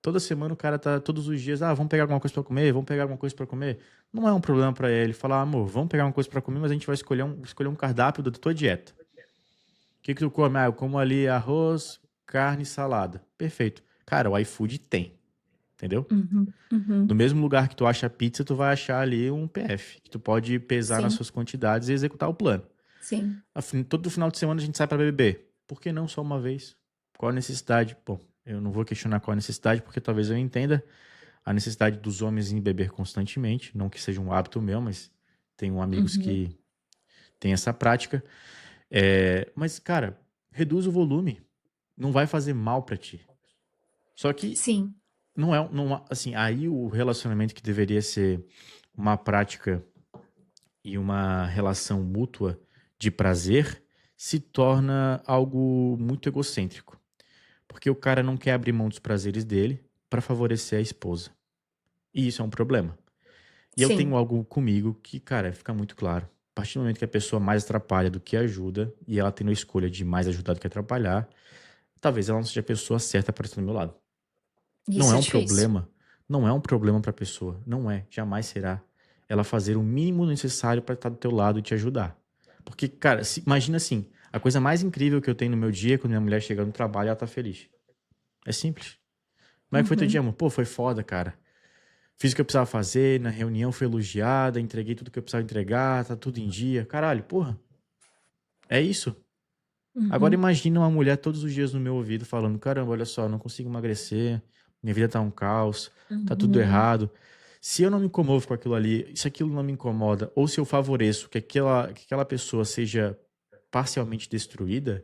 Toda semana o cara tá todos os dias, vamos pegar alguma coisa pra comer, vamos pegar alguma coisa pra comer. Não é um problema pra ele falar, amor, vamos pegar uma coisa pra comer, mas a gente vai escolher um cardápio da tua dieta. O que que tu come? Ah, eu como ali arroz, carne e salada. Perfeito. Cara, o iFood tem, entendeu? uhum, No uhum. mesmo lugar que tu acha pizza, tu vai achar ali um PF, que tu pode pesar nas Sim, suas quantidades e executar o plano. sim. Todo final de semana a gente sai pra beber. Por que não só uma vez? Qual a necessidade? Bom, eu não vou questionar qual a necessidade, porque talvez eu entenda a necessidade dos homens em beber constantemente. Não que seja um hábito meu, mas tenho amigos Uhum. que têm essa prática. Mas, cara, reduz o volume. Não vai fazer mal pra ti. Só que Sim. assim, aí o relacionamento que deveria ser uma prática e uma relação mútua de prazer se torna algo muito egocêntrico. Porque o cara não quer abrir mão dos prazeres dele para favorecer a esposa. E isso é um problema. E eu tenho Sim. algo comigo que, cara, fica muito claro. A partir do momento que a pessoa mais atrapalha do que ajuda, e ela tendo a escolha de mais ajudar do que atrapalhar, talvez ela não seja a pessoa certa para estar do meu lado. Não Isso é é um difícil. problema, não é um problema para a pessoa, não é, jamais será. Ela fazer o mínimo necessário para estar do teu lado e te ajudar. Porque, cara, imagina assim, a coisa mais incrível que eu tenho no meu dia é quando minha mulher chega no trabalho e ela tá feliz. É simples. Como é que foi teu dia, Uhum. amor? Pô, foi foda, cara. Fiz o que eu precisava fazer, na reunião fui elogiada, entreguei tudo que eu precisava entregar, tá tudo em dia. Caralho, porra, é isso. Agora Uhum. imagina uma mulher todos os dias no meu ouvido falando, caramba, olha só, não consigo emagrecer, minha vida tá um caos, tá tudo Uhum. errado. Se eu não me comovo com aquilo ali, se aquilo não me incomoda, ou se eu favoreço que aquela pessoa seja parcialmente destruída,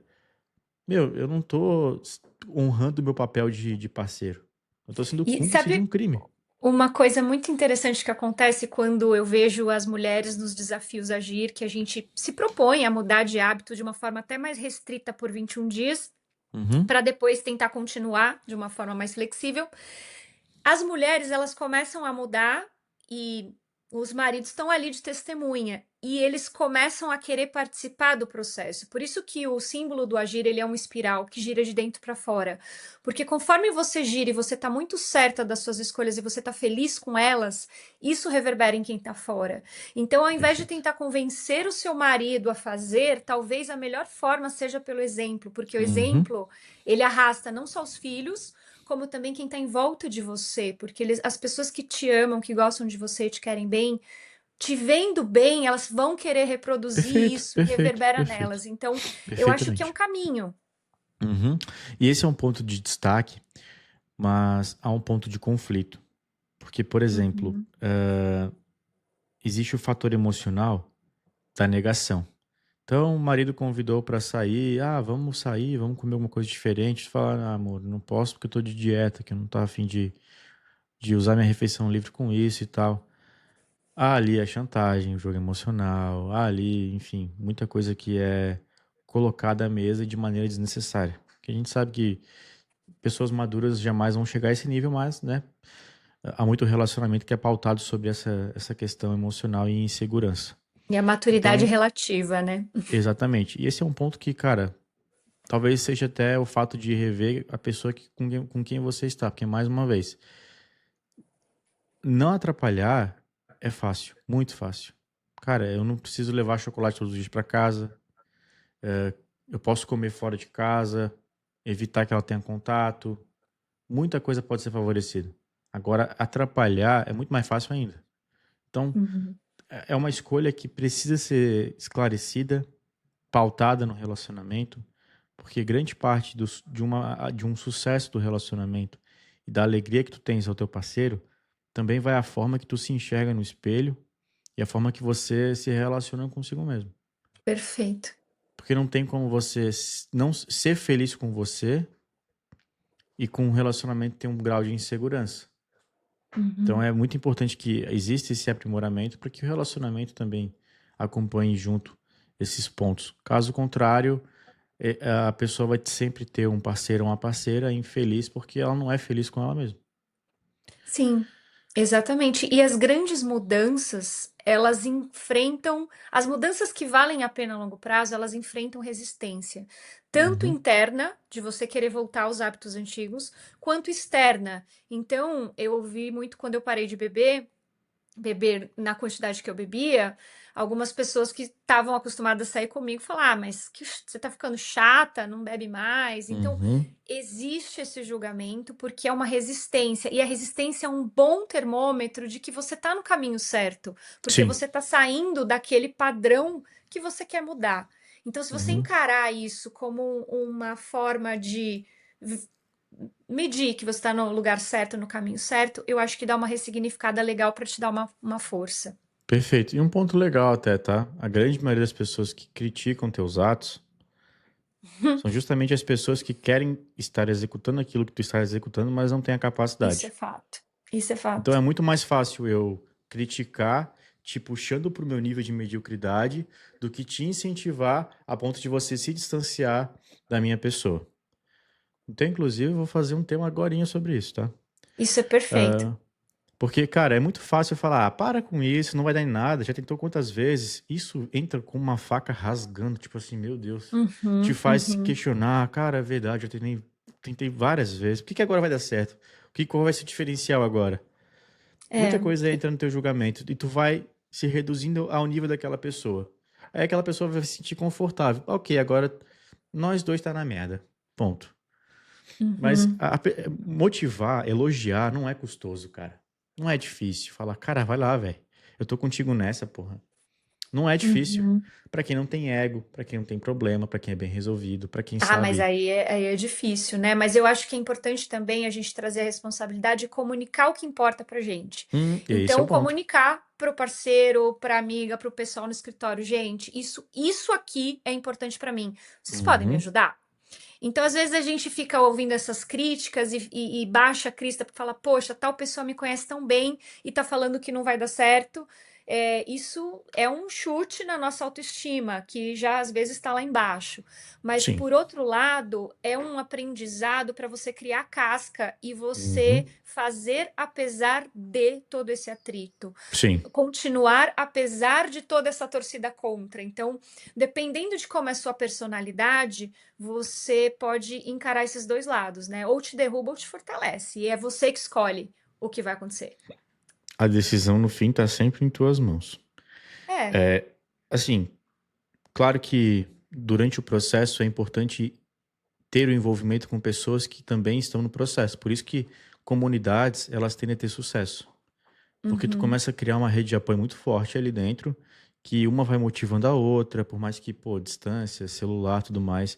meu, eu não tô honrando o meu papel de parceiro. Eu tô sendo E cúmplice de um sabe crime. uma coisa muito interessante que acontece quando eu vejo as mulheres nos desafios Agir, que a gente se propõe a mudar de hábito de uma forma até mais restrita por 21 dias, Uhum, para depois tentar continuar de uma forma mais flexível. As mulheres, elas começam a mudar e os maridos estão ali de testemunha e eles começam a querer participar do processo. Por isso que o símbolo do agir, ele é uma espiral que gira de dentro para fora. Porque conforme você gira e você está muito certa das suas escolhas e você está feliz com elas, isso reverbera em quem está fora. Então, ao invés de perfeito. tentar convencer o seu marido a fazer, talvez a melhor forma seja pelo exemplo, porque o Uhum, exemplo, ele arrasta não só os filhos, como também quem está em volta de você, porque as pessoas que te amam, que gostam de você e te querem bem, te vendo bem, elas vão querer reproduzir perfeito, isso e perfeito, reverbera perfeito. nelas. Então, eu acho que é um Perfeitamente. caminho. Uhum. E esse é um ponto de destaque, mas há um ponto de conflito. Porque, por exemplo, Uhum. existe o fator emocional da negação. Então, o marido convidou para sair, vamos sair, vamos comer alguma coisa diferente. Tu fala, amor, não posso porque eu tô de dieta, que eu não tô a fim de usar minha refeição livre com isso e tal. Ali é chantagem, o jogo emocional, ali, enfim, muita coisa que é colocada à mesa de maneira desnecessária. Porque a gente sabe que pessoas maduras jamais vão chegar a esse nível, mas, né, há muito relacionamento que é pautado sobre essa questão emocional e insegurança. E a maturidade Então, relativa, né? exatamente. E esse é um ponto que, cara, talvez seja até o fato de rever a pessoa com quem você está. Porque, mais uma vez, não atrapalhar é fácil, muito fácil. Cara, eu não preciso levar chocolate todos os dias para casa. Eu posso comer fora de casa, evitar que ela tenha contato. Muita coisa pode ser favorecida. Agora, atrapalhar é muito mais fácil ainda. Então, Uhum. é uma escolha que precisa ser esclarecida, pautada no relacionamento, porque grande parte de um sucesso do relacionamento e da alegria que tu tens ao teu parceiro também vai a forma que tu se enxerga no espelho e a forma que você se relaciona consigo mesmo. Perfeito. Porque não tem como você não ser feliz com você e com um relacionamento ter um grau de insegurança. Então Uhum. é muito importante que exista esse aprimoramento para que o relacionamento também acompanhe junto esses pontos. Caso contrário, a pessoa vai sempre ter um parceiro ou uma parceira infeliz porque ela não é feliz com ela mesma. Sim, exatamente. E as grandes mudanças, elas enfrentam as mudanças que valem a pena a longo prazo, elas enfrentam resistência, tanto Uhum, interna, de você querer voltar aos hábitos antigos, quanto externa. Então, eu ouvi muito quando eu parei de beber na quantidade que eu bebia, algumas pessoas que estavam acostumadas a sair comigo falar: mas você tá ficando chata, não bebe mais. Então, uhum, existe esse julgamento porque é uma resistência, e a resistência é um bom termômetro de que você tá no caminho certo, porque sim. você tá saindo daquele padrão que você quer mudar. Então, se você Uhum. encarar isso como uma forma de medir que você está no lugar certo, no caminho certo, eu acho que dá uma ressignificada legal para te dar uma força. Perfeito. E um ponto legal até, tá? A grande maioria das pessoas que criticam teus atos são justamente as pessoas que querem estar executando aquilo que tu está executando, mas não têm a Isso é capacidade. fato. Isso é Então fato. é muito mais fácil eu criticar te puxando pro meu nível de mediocridade do que te incentivar a ponto de você se distanciar da minha pessoa. Então, inclusive, eu vou fazer um tema agorinha sobre isso, tá? Isso é perfeito. Porque, cara, é muito fácil falar, para com isso, não vai dar em nada, já tentou quantas vezes? Isso entra com uma faca rasgando, tipo assim, meu Deus. Te Uhum, faz se uhum. questionar, cara, é verdade, eu tentei várias vezes. Por que que agora vai dar certo? Qual vai ser o diferencial agora? É, Muita coisa entra no teu julgamento e tu vai se reduzindo ao nível daquela pessoa. Aí aquela pessoa vai se sentir confortável. Ok, agora nós dois tá na merda. Ponto. Mas uhum, motivar, elogiar, não é custoso, cara. Não é difícil. Falar, cara, vai lá, velho. Eu tô contigo nessa, porra. Não é difícil. uhum. Pra quem não tem ego, pra quem não tem problema, pra quem é bem resolvido, pra quem Ah, mas sabe. aí é difícil, né? Mas eu acho que é importante também a gente trazer a responsabilidade e comunicar o que importa pra gente. Esse é o Então, ponto. comunicar pro parceiro, pra amiga, pro pessoal no escritório, gente, isso aqui é importante pra mim. Vocês podem me Uhum. ajudar? Então, às vezes, a gente fica ouvindo essas críticas e baixa a crista para falar, poxa, tal pessoa me conhece tão bem e tá falando que não vai dar certo. Isso é um chute na nossa autoestima, que já às vezes está lá embaixo. Mas, Sim. por outro lado, é um aprendizado para você criar casca e você Uhum. fazer apesar de todo esse atrito, Sim. continuar apesar de toda essa torcida contra. Então, dependendo de como é a sua personalidade, você pode encarar esses dois lados, né? Ou te derruba ou te fortalece. E é você que escolhe o que vai acontecer. A decisão no fim tá sempre em tuas mãos. É. Assim, claro que durante o processo é importante ter o envolvimento com pessoas que também estão no processo. Por isso que comunidades, elas tendem a ter sucesso. Porque tu Uhum, começa a criar uma rede de apoio muito forte ali dentro, que uma vai motivando a outra, por mais que, pô, distância, celular, tudo mais,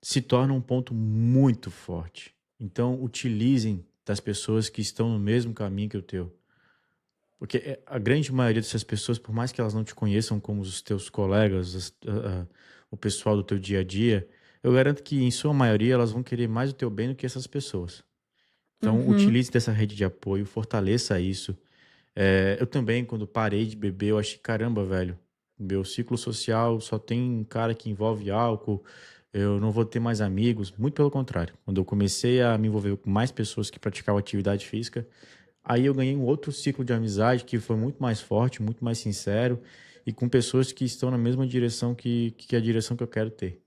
se torna um ponto muito forte. Então, utilizem das pessoas que estão no mesmo caminho que o teu. Porque a grande maioria dessas pessoas, por mais que elas não te conheçam como os teus colegas, o pessoal do teu dia a dia, eu garanto que, em sua maioria, elas vão querer mais o teu bem do que essas pessoas. Então, uhum, utilize dessa rede de apoio, fortaleça isso. Eu também, quando parei de beber, eu achei, caramba, velho, meu ciclo social só tem um cara que envolve álcool, eu não vou ter mais amigos. Muito pelo contrário. Quando eu comecei a me envolver com mais pessoas que praticavam atividade física, aí eu ganhei um outro ciclo de amizade que foi muito mais forte, muito mais sincero e com pessoas que estão na mesma direção que a direção que eu quero ter.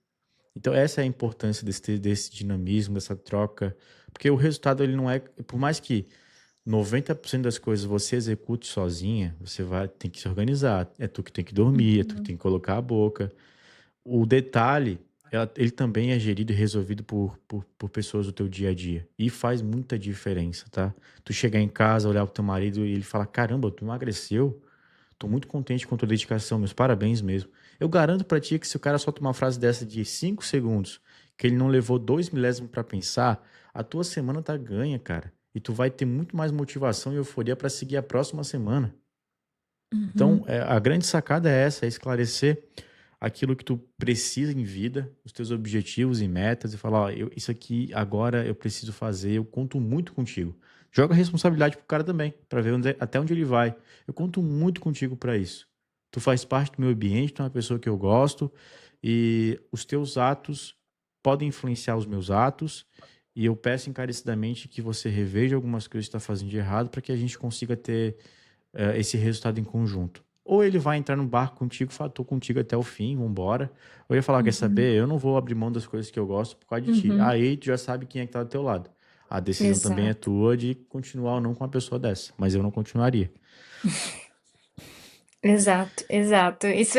Então essa é a importância desse dinamismo, dessa troca, porque o resultado ele não é, por mais que 90% das coisas você execute sozinha, você vai tem que se organizar, é tu que tem que dormir, é tu que uhum, tem que colocar a boca. O detalhe, ele também é gerido e resolvido por pessoas do teu dia a dia. E faz muita diferença, tá? Tu chegar em casa, olhar pro teu marido e ele falar: caramba, tu emagreceu? Tô muito contente com tua dedicação, meus parabéns mesmo. Eu garanto pra ti que se o cara solta uma frase dessa de 5 segundos, que ele não levou 2 milésimos pra pensar, a tua semana tá ganha, cara. E tu vai ter muito mais motivação e euforia pra seguir a próxima semana. Então, uhum, a grande sacada é essa, é esclarecer aquilo que tu precisa em vida, os teus objetivos e metas e falar, ó, isso aqui agora eu preciso fazer, eu conto muito contigo. Joga a responsabilidade pro cara também, para ver até onde ele vai. Eu conto muito contigo para isso. Tu faz parte do meu ambiente, tu é uma pessoa que eu gosto e os teus atos podem influenciar os meus atos e eu peço encarecidamente que você reveja algumas coisas que está fazendo de errado para que a gente consiga ter esse resultado em conjunto. Ou ele vai entrar no barco contigo, fala, tô contigo até o fim, vambora. Ou ele falar, quer uhum, saber, eu não vou abrir mão das coisas que eu gosto por causa de ti. uhum. Aí tu já sabe quem é que tá do teu lado. A decisão também é Exato. tua de continuar ou não com uma pessoa dessa, mas eu não continuaria. Exato, exato. Isso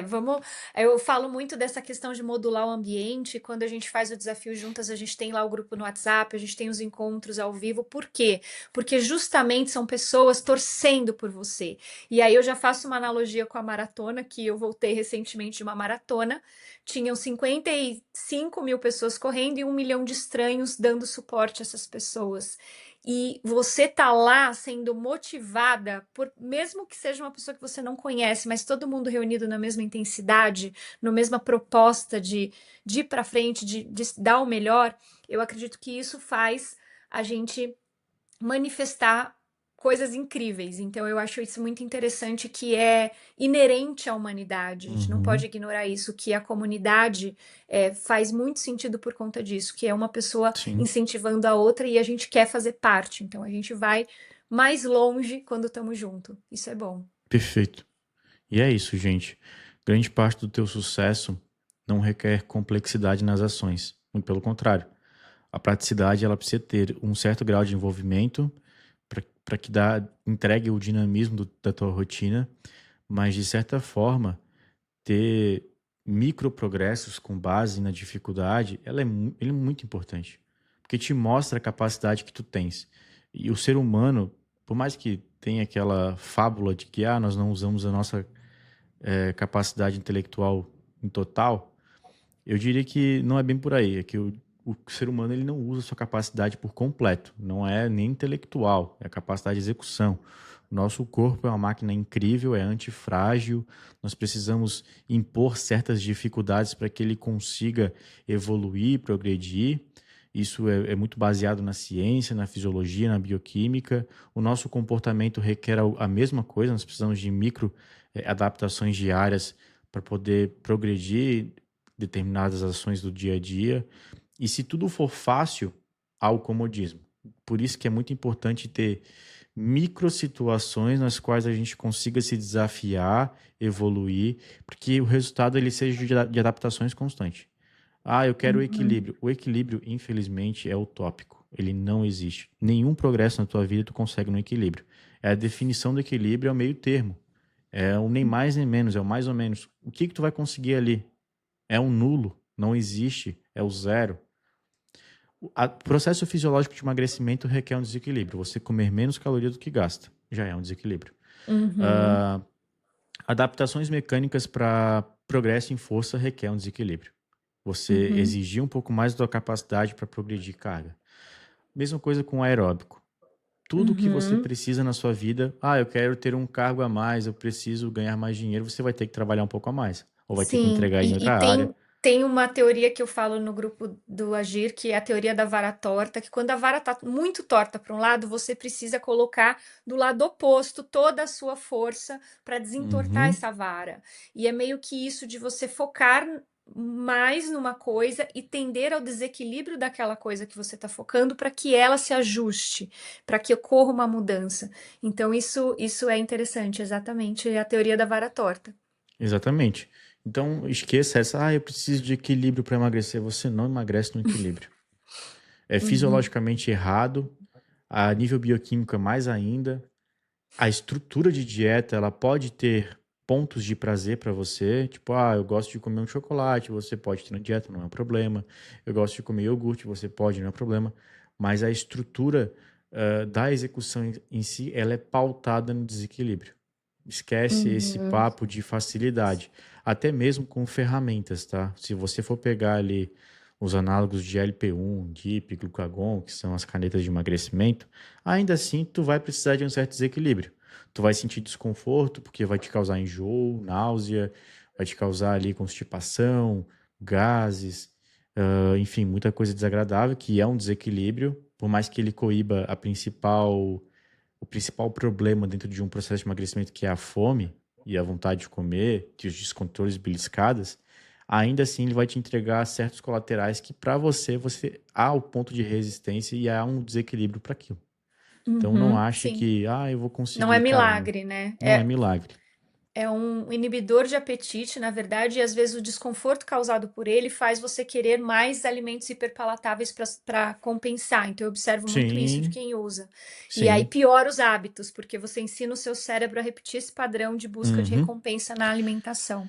vamos. Eu falo muito dessa questão de modular o ambiente. Quando a gente faz o desafio juntas, a gente tem lá o grupo no WhatsApp, a gente tem os encontros ao vivo. Por quê? Porque justamente são pessoas torcendo por você. E aí eu já faço uma analogia com a maratona, que eu voltei recentemente de uma maratona. Tinham 55 mil pessoas correndo e 1 milhão de estranhos dando suporte a essas pessoas. E você tá lá sendo motivada por, mesmo que seja uma pessoa que você não conhece, mas todo mundo reunido na mesma intensidade, na mesma proposta de ir para frente, de dar o melhor, eu acredito que isso faz a gente manifestar coisas incríveis. Então eu acho isso muito interessante, que é inerente à humanidade. A gente não pode Uhum. ignorar isso, que a comunidade faz muito sentido por conta disso, que é uma pessoa Sim, incentivando a outra e a gente quer fazer parte. Então a gente vai mais longe quando estamos juntos. Isso é bom. perfeito. E é isso, gente. Grande parte do teu sucesso não requer complexidade nas ações. Muito pelo contrário. A praticidade ela precisa ter um certo grau de envolvimento para que entregue o dinamismo da tua rotina, mas de certa forma ter micro progressos com base na dificuldade, ele é muito importante, porque te mostra a capacidade que tu tens. E o ser humano, por mais que tenha aquela fábula de que nós não usamos a nossa capacidade intelectual em total, eu diria que não é bem por aí. É que o ser humano ele não usa sua capacidade por completo. Não é nem intelectual, é a capacidade de execução. O nosso corpo é uma máquina incrível, é antifrágil. Nós precisamos impor certas dificuldades para que ele consiga evoluir, progredir. Isso é muito baseado na ciência, na fisiologia, na bioquímica. O nosso comportamento requer a mesma coisa. Nós precisamos de micro adaptações diárias para poder progredir determinadas ações do dia a dia. E se tudo for fácil, há o comodismo. Por isso que é muito importante ter micro situações nas quais a gente consiga se desafiar, evoluir, porque o resultado ele seja de adaptações constantes. Eu quero o Uhum. equilíbrio. O equilíbrio, infelizmente, é utópico. Ele não existe. Nenhum progresso na tua vida tu consegue no equilíbrio. É a definição do equilíbrio é o meio termo. É o nem mais nem menos, é o mais ou menos. O que tu vai conseguir ali? É um nulo, não existe, é o zero. O processo fisiológico de emagrecimento requer um desequilíbrio. Você comer menos calorias do que gasta, já é um desequilíbrio. Uhum. Ah, adaptações mecânicas para progresso em força requer um desequilíbrio. Você Uhum. exigir um pouco mais da sua capacidade para progredir carga. Mesma coisa com o aeróbico. Tudo que você Uhum. precisa na sua vida, eu quero ter um cargo a mais, eu preciso ganhar mais dinheiro, você vai ter que trabalhar um pouco a mais. Ou vai ter que Sim, entregar em e outra área. tem uma teoria que eu falo no grupo do Agir, que é a teoria da vara torta, que quando a vara está muito torta para um lado, você precisa colocar do lado oposto toda a sua força para desentortar Uhum. essa vara. E é meio que isso de você focar mais numa coisa e tender ao desequilíbrio daquela coisa que você está focando para que ela se ajuste, para que ocorra uma mudança. Então, isso é interessante, exatamente a teoria da vara torta. Exatamente. Então, esqueça essa, eu preciso de equilíbrio para emagrecer. Você não emagrece no equilíbrio. É Uhum. fisiologicamente errado, a nível bioquímico é mais ainda. A estrutura de dieta, ela pode ter pontos de prazer para você, tipo, eu gosto de comer um chocolate, você pode ter na dieta, não é um problema. Eu gosto de comer iogurte, você pode, não é um problema. Mas a estrutura da execução em si, ela é pautada no desequilíbrio. Esquece esse Uhum. papo de facilidade, até mesmo com ferramentas, tá? Se você for pegar ali os análogos de LP1, DIP, glucagon, que são as canetas de emagrecimento, ainda assim tu vai precisar de um certo desequilíbrio. Tu vai sentir desconforto porque vai te causar enjoo, náusea, vai te causar ali constipação, gases, enfim, muita coisa desagradável que é um desequilíbrio, por mais que ele coíba o principal problema dentro de um processo de emagrecimento, que é a fome e a vontade de comer, e os descontroles beliscadas, ainda assim ele vai te entregar certos colaterais que para você há o ponto de resistência e há um desequilíbrio para aquilo. Então não Uhum, ache sim. que, eu vou Não é conseguir, cara, não, milagre, né? não é milagre. É um inibidor de apetite, na verdade, e às vezes o desconforto causado por ele faz você querer mais alimentos hiperpalatáveis para compensar. Então, eu observo muito isso de Sim, quem usa. E aí sim. piora os hábitos, porque você ensina o seu cérebro a repetir esse padrão de busca de Uhum. recompensa na alimentação.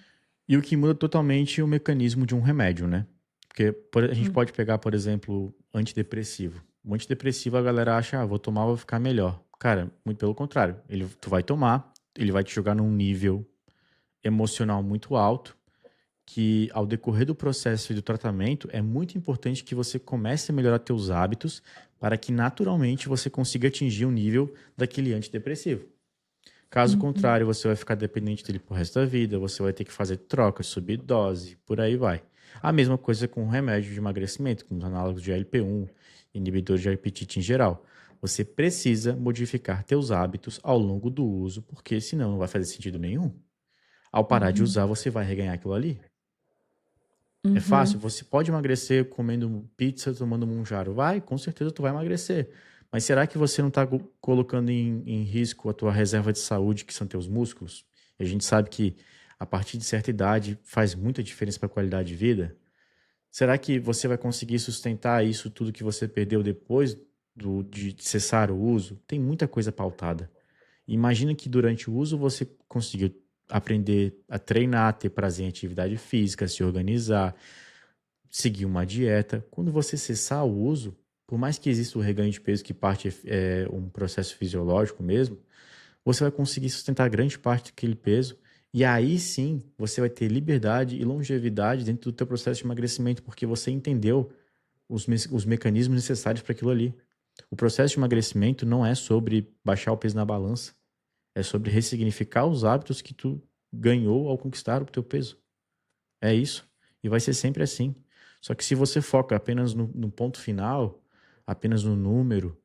E o que muda totalmente o mecanismo de um remédio, né? Porque a gente Hum. pode pegar, por exemplo, antidepressivo. O antidepressivo a galera acha, vou tomar, vou ficar melhor. Cara, muito pelo contrário. Tu vai tomar, ele vai te jogar num nível emocional muito alto, que ao decorrer do processo e do tratamento, é muito importante que você comece a melhorar teus hábitos para que naturalmente você consiga atingir o nível daquele antidepressivo. Caso Uhum. contrário, você vai ficar dependente dele pro resto da vida, você vai ter que fazer trocas, subir dose, por aí vai. A mesma coisa com o remédio de emagrecimento, com os análogos de ALP1, inibidores de apetite em geral. Você precisa modificar teus hábitos ao longo do uso, porque senão não vai fazer sentido nenhum. Ao parar de Uhum. usar, você vai reganhar aquilo ali. É fácil, Uhum. você pode emagrecer comendo pizza, tomando monjaro. Vai, com certeza tu vai emagrecer. Mas será que você não está colocando em risco a tua reserva de saúde, que são teus músculos? E a gente sabe que a partir de certa idade faz muita diferença para a qualidade de vida. Será que você vai conseguir sustentar isso tudo que você perdeu depois de cessar o uso? Tem muita coisa pautada. Imagina que durante o uso você conseguiu aprender a treinar, ter prazer em atividade física, se organizar, seguir uma dieta. Quando você cessar o uso, por mais que exista o reganho de peso que parte é um processo fisiológico mesmo, você vai conseguir sustentar grande parte daquele peso e aí sim você vai ter liberdade e longevidade dentro do teu processo de emagrecimento, porque você entendeu os mecanismos necessários para aquilo ali. O processo de emagrecimento não é sobre baixar o peso na balança, é sobre ressignificar os hábitos que tu ganhou ao conquistar o teu peso. É isso. E vai ser sempre assim. Só que se você foca apenas no ponto final, apenas no número,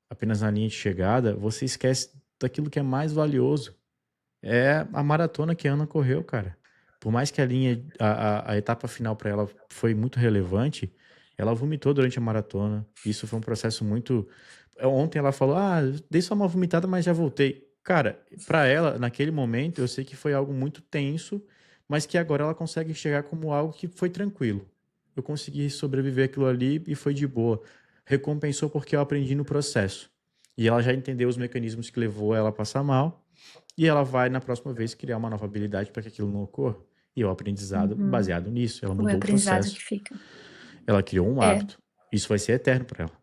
apenas na linha de chegada, você esquece daquilo que é mais valioso. É a maratona que a Ana correu, cara. Por mais que a etapa final para ela foi muito relevante, ela vomitou durante a maratona. Isso foi um processo muito. Ontem ela falou: Ah, dei só uma vomitada, mas já voltei. Cara, para ela, naquele momento, eu sei que foi algo muito tenso, mas que agora ela consegue enxergar como algo que foi tranquilo. Eu consegui sobreviver aquilo ali e foi de boa. Recompensou porque eu aprendi no processo. E ela já entendeu os mecanismos que levou ela a passar mal e ela vai, na próxima vez, criar uma nova habilidade para que aquilo não ocorra. E é o aprendizado Uhum. baseado nisso. Ela O mudou o aprendizado que processo. fica. Ela criou um É. hábito. Isso vai ser eterno para ela.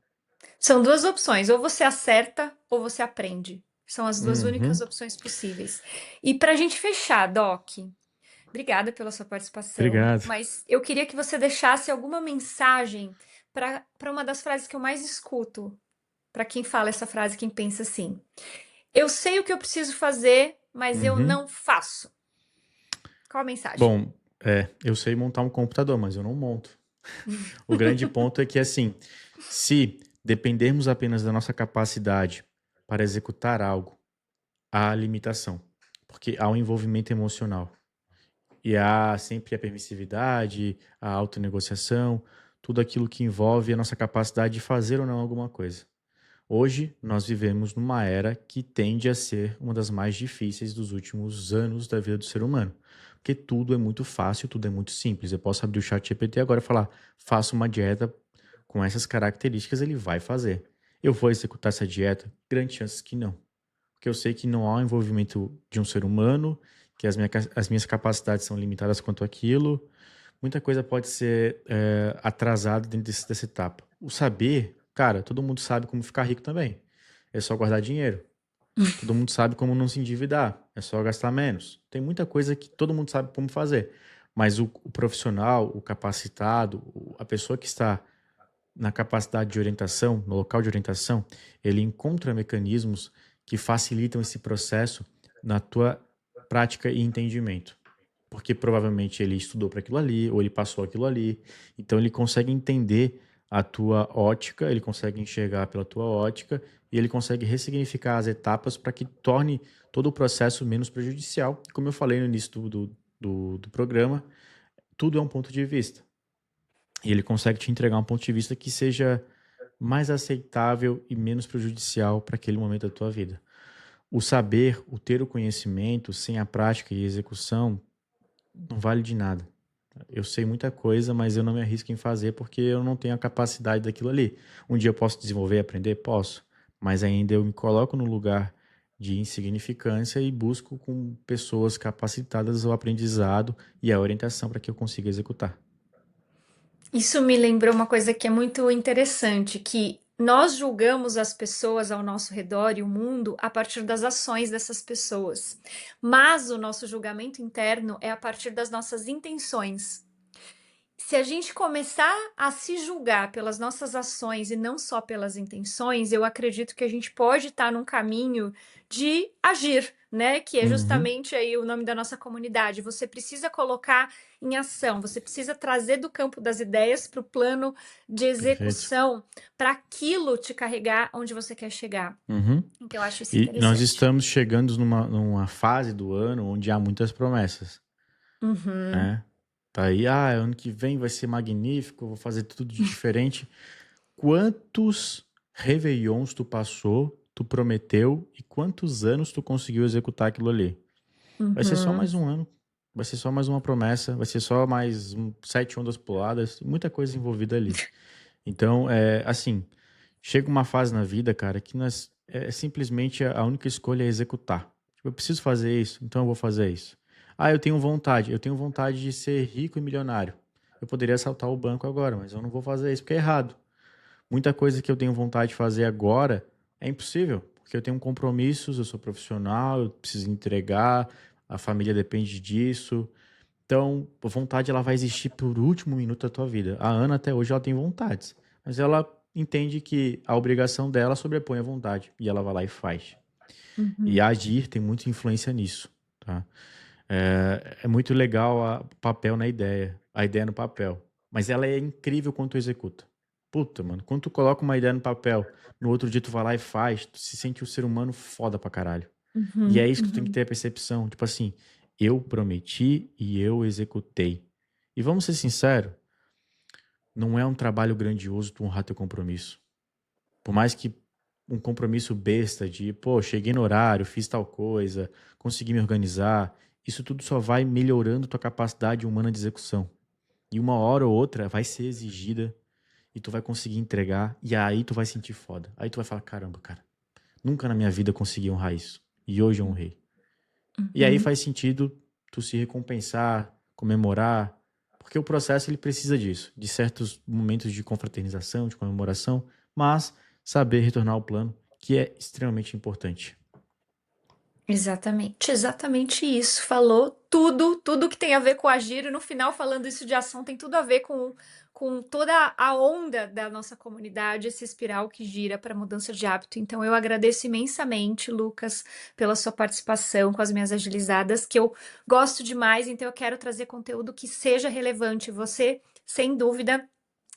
São duas opções, ou você acerta ou você aprende. São as duas únicas Uhum. opções possíveis. E para a gente fechar, Doc, obrigada pela sua participação, Obrigado. mas eu queria que você deixasse alguma mensagem para uma das frases que eu mais escuto, para quem fala essa frase, quem pensa assim: eu sei o que eu preciso fazer, mas eu Uhum. não faço. Qual a mensagem? Bom, eu sei montar um computador, mas eu não monto. O grande ponto é que, assim, se dependermos apenas da nossa capacidade para executar algo, há limitação. Porque há um envolvimento emocional. E há sempre a permissividade, a autonegociação, tudo aquilo que envolve a nossa capacidade de fazer ou não alguma coisa. Hoje, nós vivemos numa era que tende a ser uma das mais difíceis dos últimos anos da vida do ser humano. Porque tudo é muito fácil, tudo é muito simples. Eu posso abrir o chat GPT agora e falar, faça uma dieta com essas características, ele vai fazer. Eu vou executar essa dieta? Grandes chances que não. Porque eu sei que não há um envolvimento de um ser humano, que as minhas capacidades são limitadas quanto àquilo. Muita coisa pode ser atrasada dentro dessa etapa. O saber, cara, todo mundo sabe como ficar rico também. É só guardar dinheiro. Todo mundo sabe como não se endividar. É só gastar menos. Tem muita coisa que todo mundo sabe como fazer. Mas o profissional, o capacitado, a pessoa que está na capacidade de orientação, no local de orientação, ele encontra mecanismos que facilitam esse processo na tua prática e entendimento. Porque provavelmente ele estudou para aquilo ali, ou ele passou aquilo ali. Então ele consegue entender a tua ótica, ele consegue enxergar pela tua ótica e ele consegue ressignificar as etapas para que torne todo o processo menos prejudicial. Como eu falei no início do programa, tudo é um ponto de vista. E ele consegue te entregar um ponto de vista que seja mais aceitável e menos prejudicial para aquele momento da tua vida. O saber, o ter o conhecimento, sem a prática e execução, não vale de nada. Eu sei muita coisa, mas eu não me arrisco em fazer porque eu não tenho a capacidade daquilo ali. Um dia eu posso desenvolver e aprender? Posso. Mas ainda eu me coloco no lugar de insignificância e busco com pessoas capacitadas o aprendizado e a orientação para que eu consiga executar. Isso me lembrou uma coisa que é muito interessante, que nós julgamos as pessoas ao nosso redor e o mundo a partir das ações dessas pessoas, mas o nosso julgamento interno é a partir das nossas intenções. se a gente começar a se julgar pelas nossas ações e não só pelas intenções, eu acredito que a gente pode estar num caminho de agir, né? Que é Uhum, justamente aí o nome da nossa comunidade. Você precisa colocar em ação, você precisa trazer do campo das ideias para o plano de perfeito. execução, para aquilo te carregar onde você quer chegar. Uhum. Então, eu acho isso E nós interessante. estamos chegando numa fase do ano onde há muitas promessas, Uhum, né? Tá aí, ano que vem vai ser magnífico, eu vou fazer tudo de diferente. Quantos réveillons tu passou, tu prometeu e quantos anos tu conseguiu executar aquilo ali? Vai ser só uhum, mais um ano, vai ser só mais uma promessa, vai ser só mais 7 ondas puladas, muita coisa envolvida ali. Então, assim, chega uma fase na vida, cara, que simplesmente a única escolha é executar. Tipo, eu preciso fazer isso, então eu vou fazer isso. Eu tenho vontade de ser rico e milionário. Eu poderia assaltar o banco agora, mas eu não vou fazer isso porque é errado. Muita coisa que eu tenho vontade de fazer agora é impossível, porque eu tenho compromissos, eu sou profissional, eu preciso entregar, a família depende disso. Então, a vontade ela vai existir por último minuto da tua vida. A Ana até hoje ela tem vontades, mas ela entende que a obrigação dela sobrepõe a vontade e ela vai lá e faz. E uhum. agir tem muita influência nisso, tá? É muito legal o papel na ideia, a ideia no papel, mas ela é incrível quando tu executa. Puta, mano, quando tu coloca uma ideia no papel, no outro dia tu vai lá e faz, tu se sente um ser humano foda pra caralho. E é Uhum, isso que tu tem que uhum. ter a percepção. Tipo assim, eu prometi e eu executei. E vamos ser sinceros, não é um trabalho grandioso tu honrar teu compromisso. Por mais que um compromisso besta de, pô, cheguei no horário, fiz tal coisa, consegui me organizar, isso tudo só vai melhorando tua capacidade humana de execução. E uma hora ou outra vai ser exigida e tu vai conseguir entregar e aí tu vai sentir foda. Aí tu vai falar, caramba, cara, nunca na minha vida eu consegui honrar isso. E hoje eu honrei. E aí Uhum. faz sentido tu se recompensar, comemorar, porque o processo ele precisa disso, de certos momentos de confraternização, de comemoração, mas saber retornar ao plano, que é extremamente importante. Exatamente, exatamente isso. Falou tudo, tudo que tem a ver com agir, e no final, falando isso de ação, tem tudo a ver com toda a onda da nossa comunidade, esse espiral que gira para mudança de hábito. Então, eu agradeço imensamente, Lucas, pela sua participação com as minhas agilizadas, que eu gosto demais, então eu quero trazer conteúdo que seja relevante. Você, sem dúvida,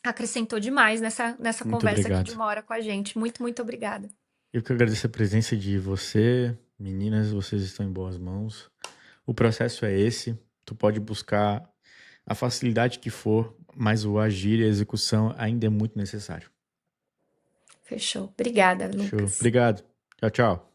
acrescentou demais nessa Muito conversa aqui de obrigado. uma hora com a gente. Muito, muito obrigada. Eu que agradeço a presença de você, meninas, vocês estão em boas mãos. O processo é esse, tu pode buscar a facilidade que for, mas o agir e a execução ainda é muito necessário. Fechou. Obrigada, Show. Lucas. Obrigado. Tchau, tchau.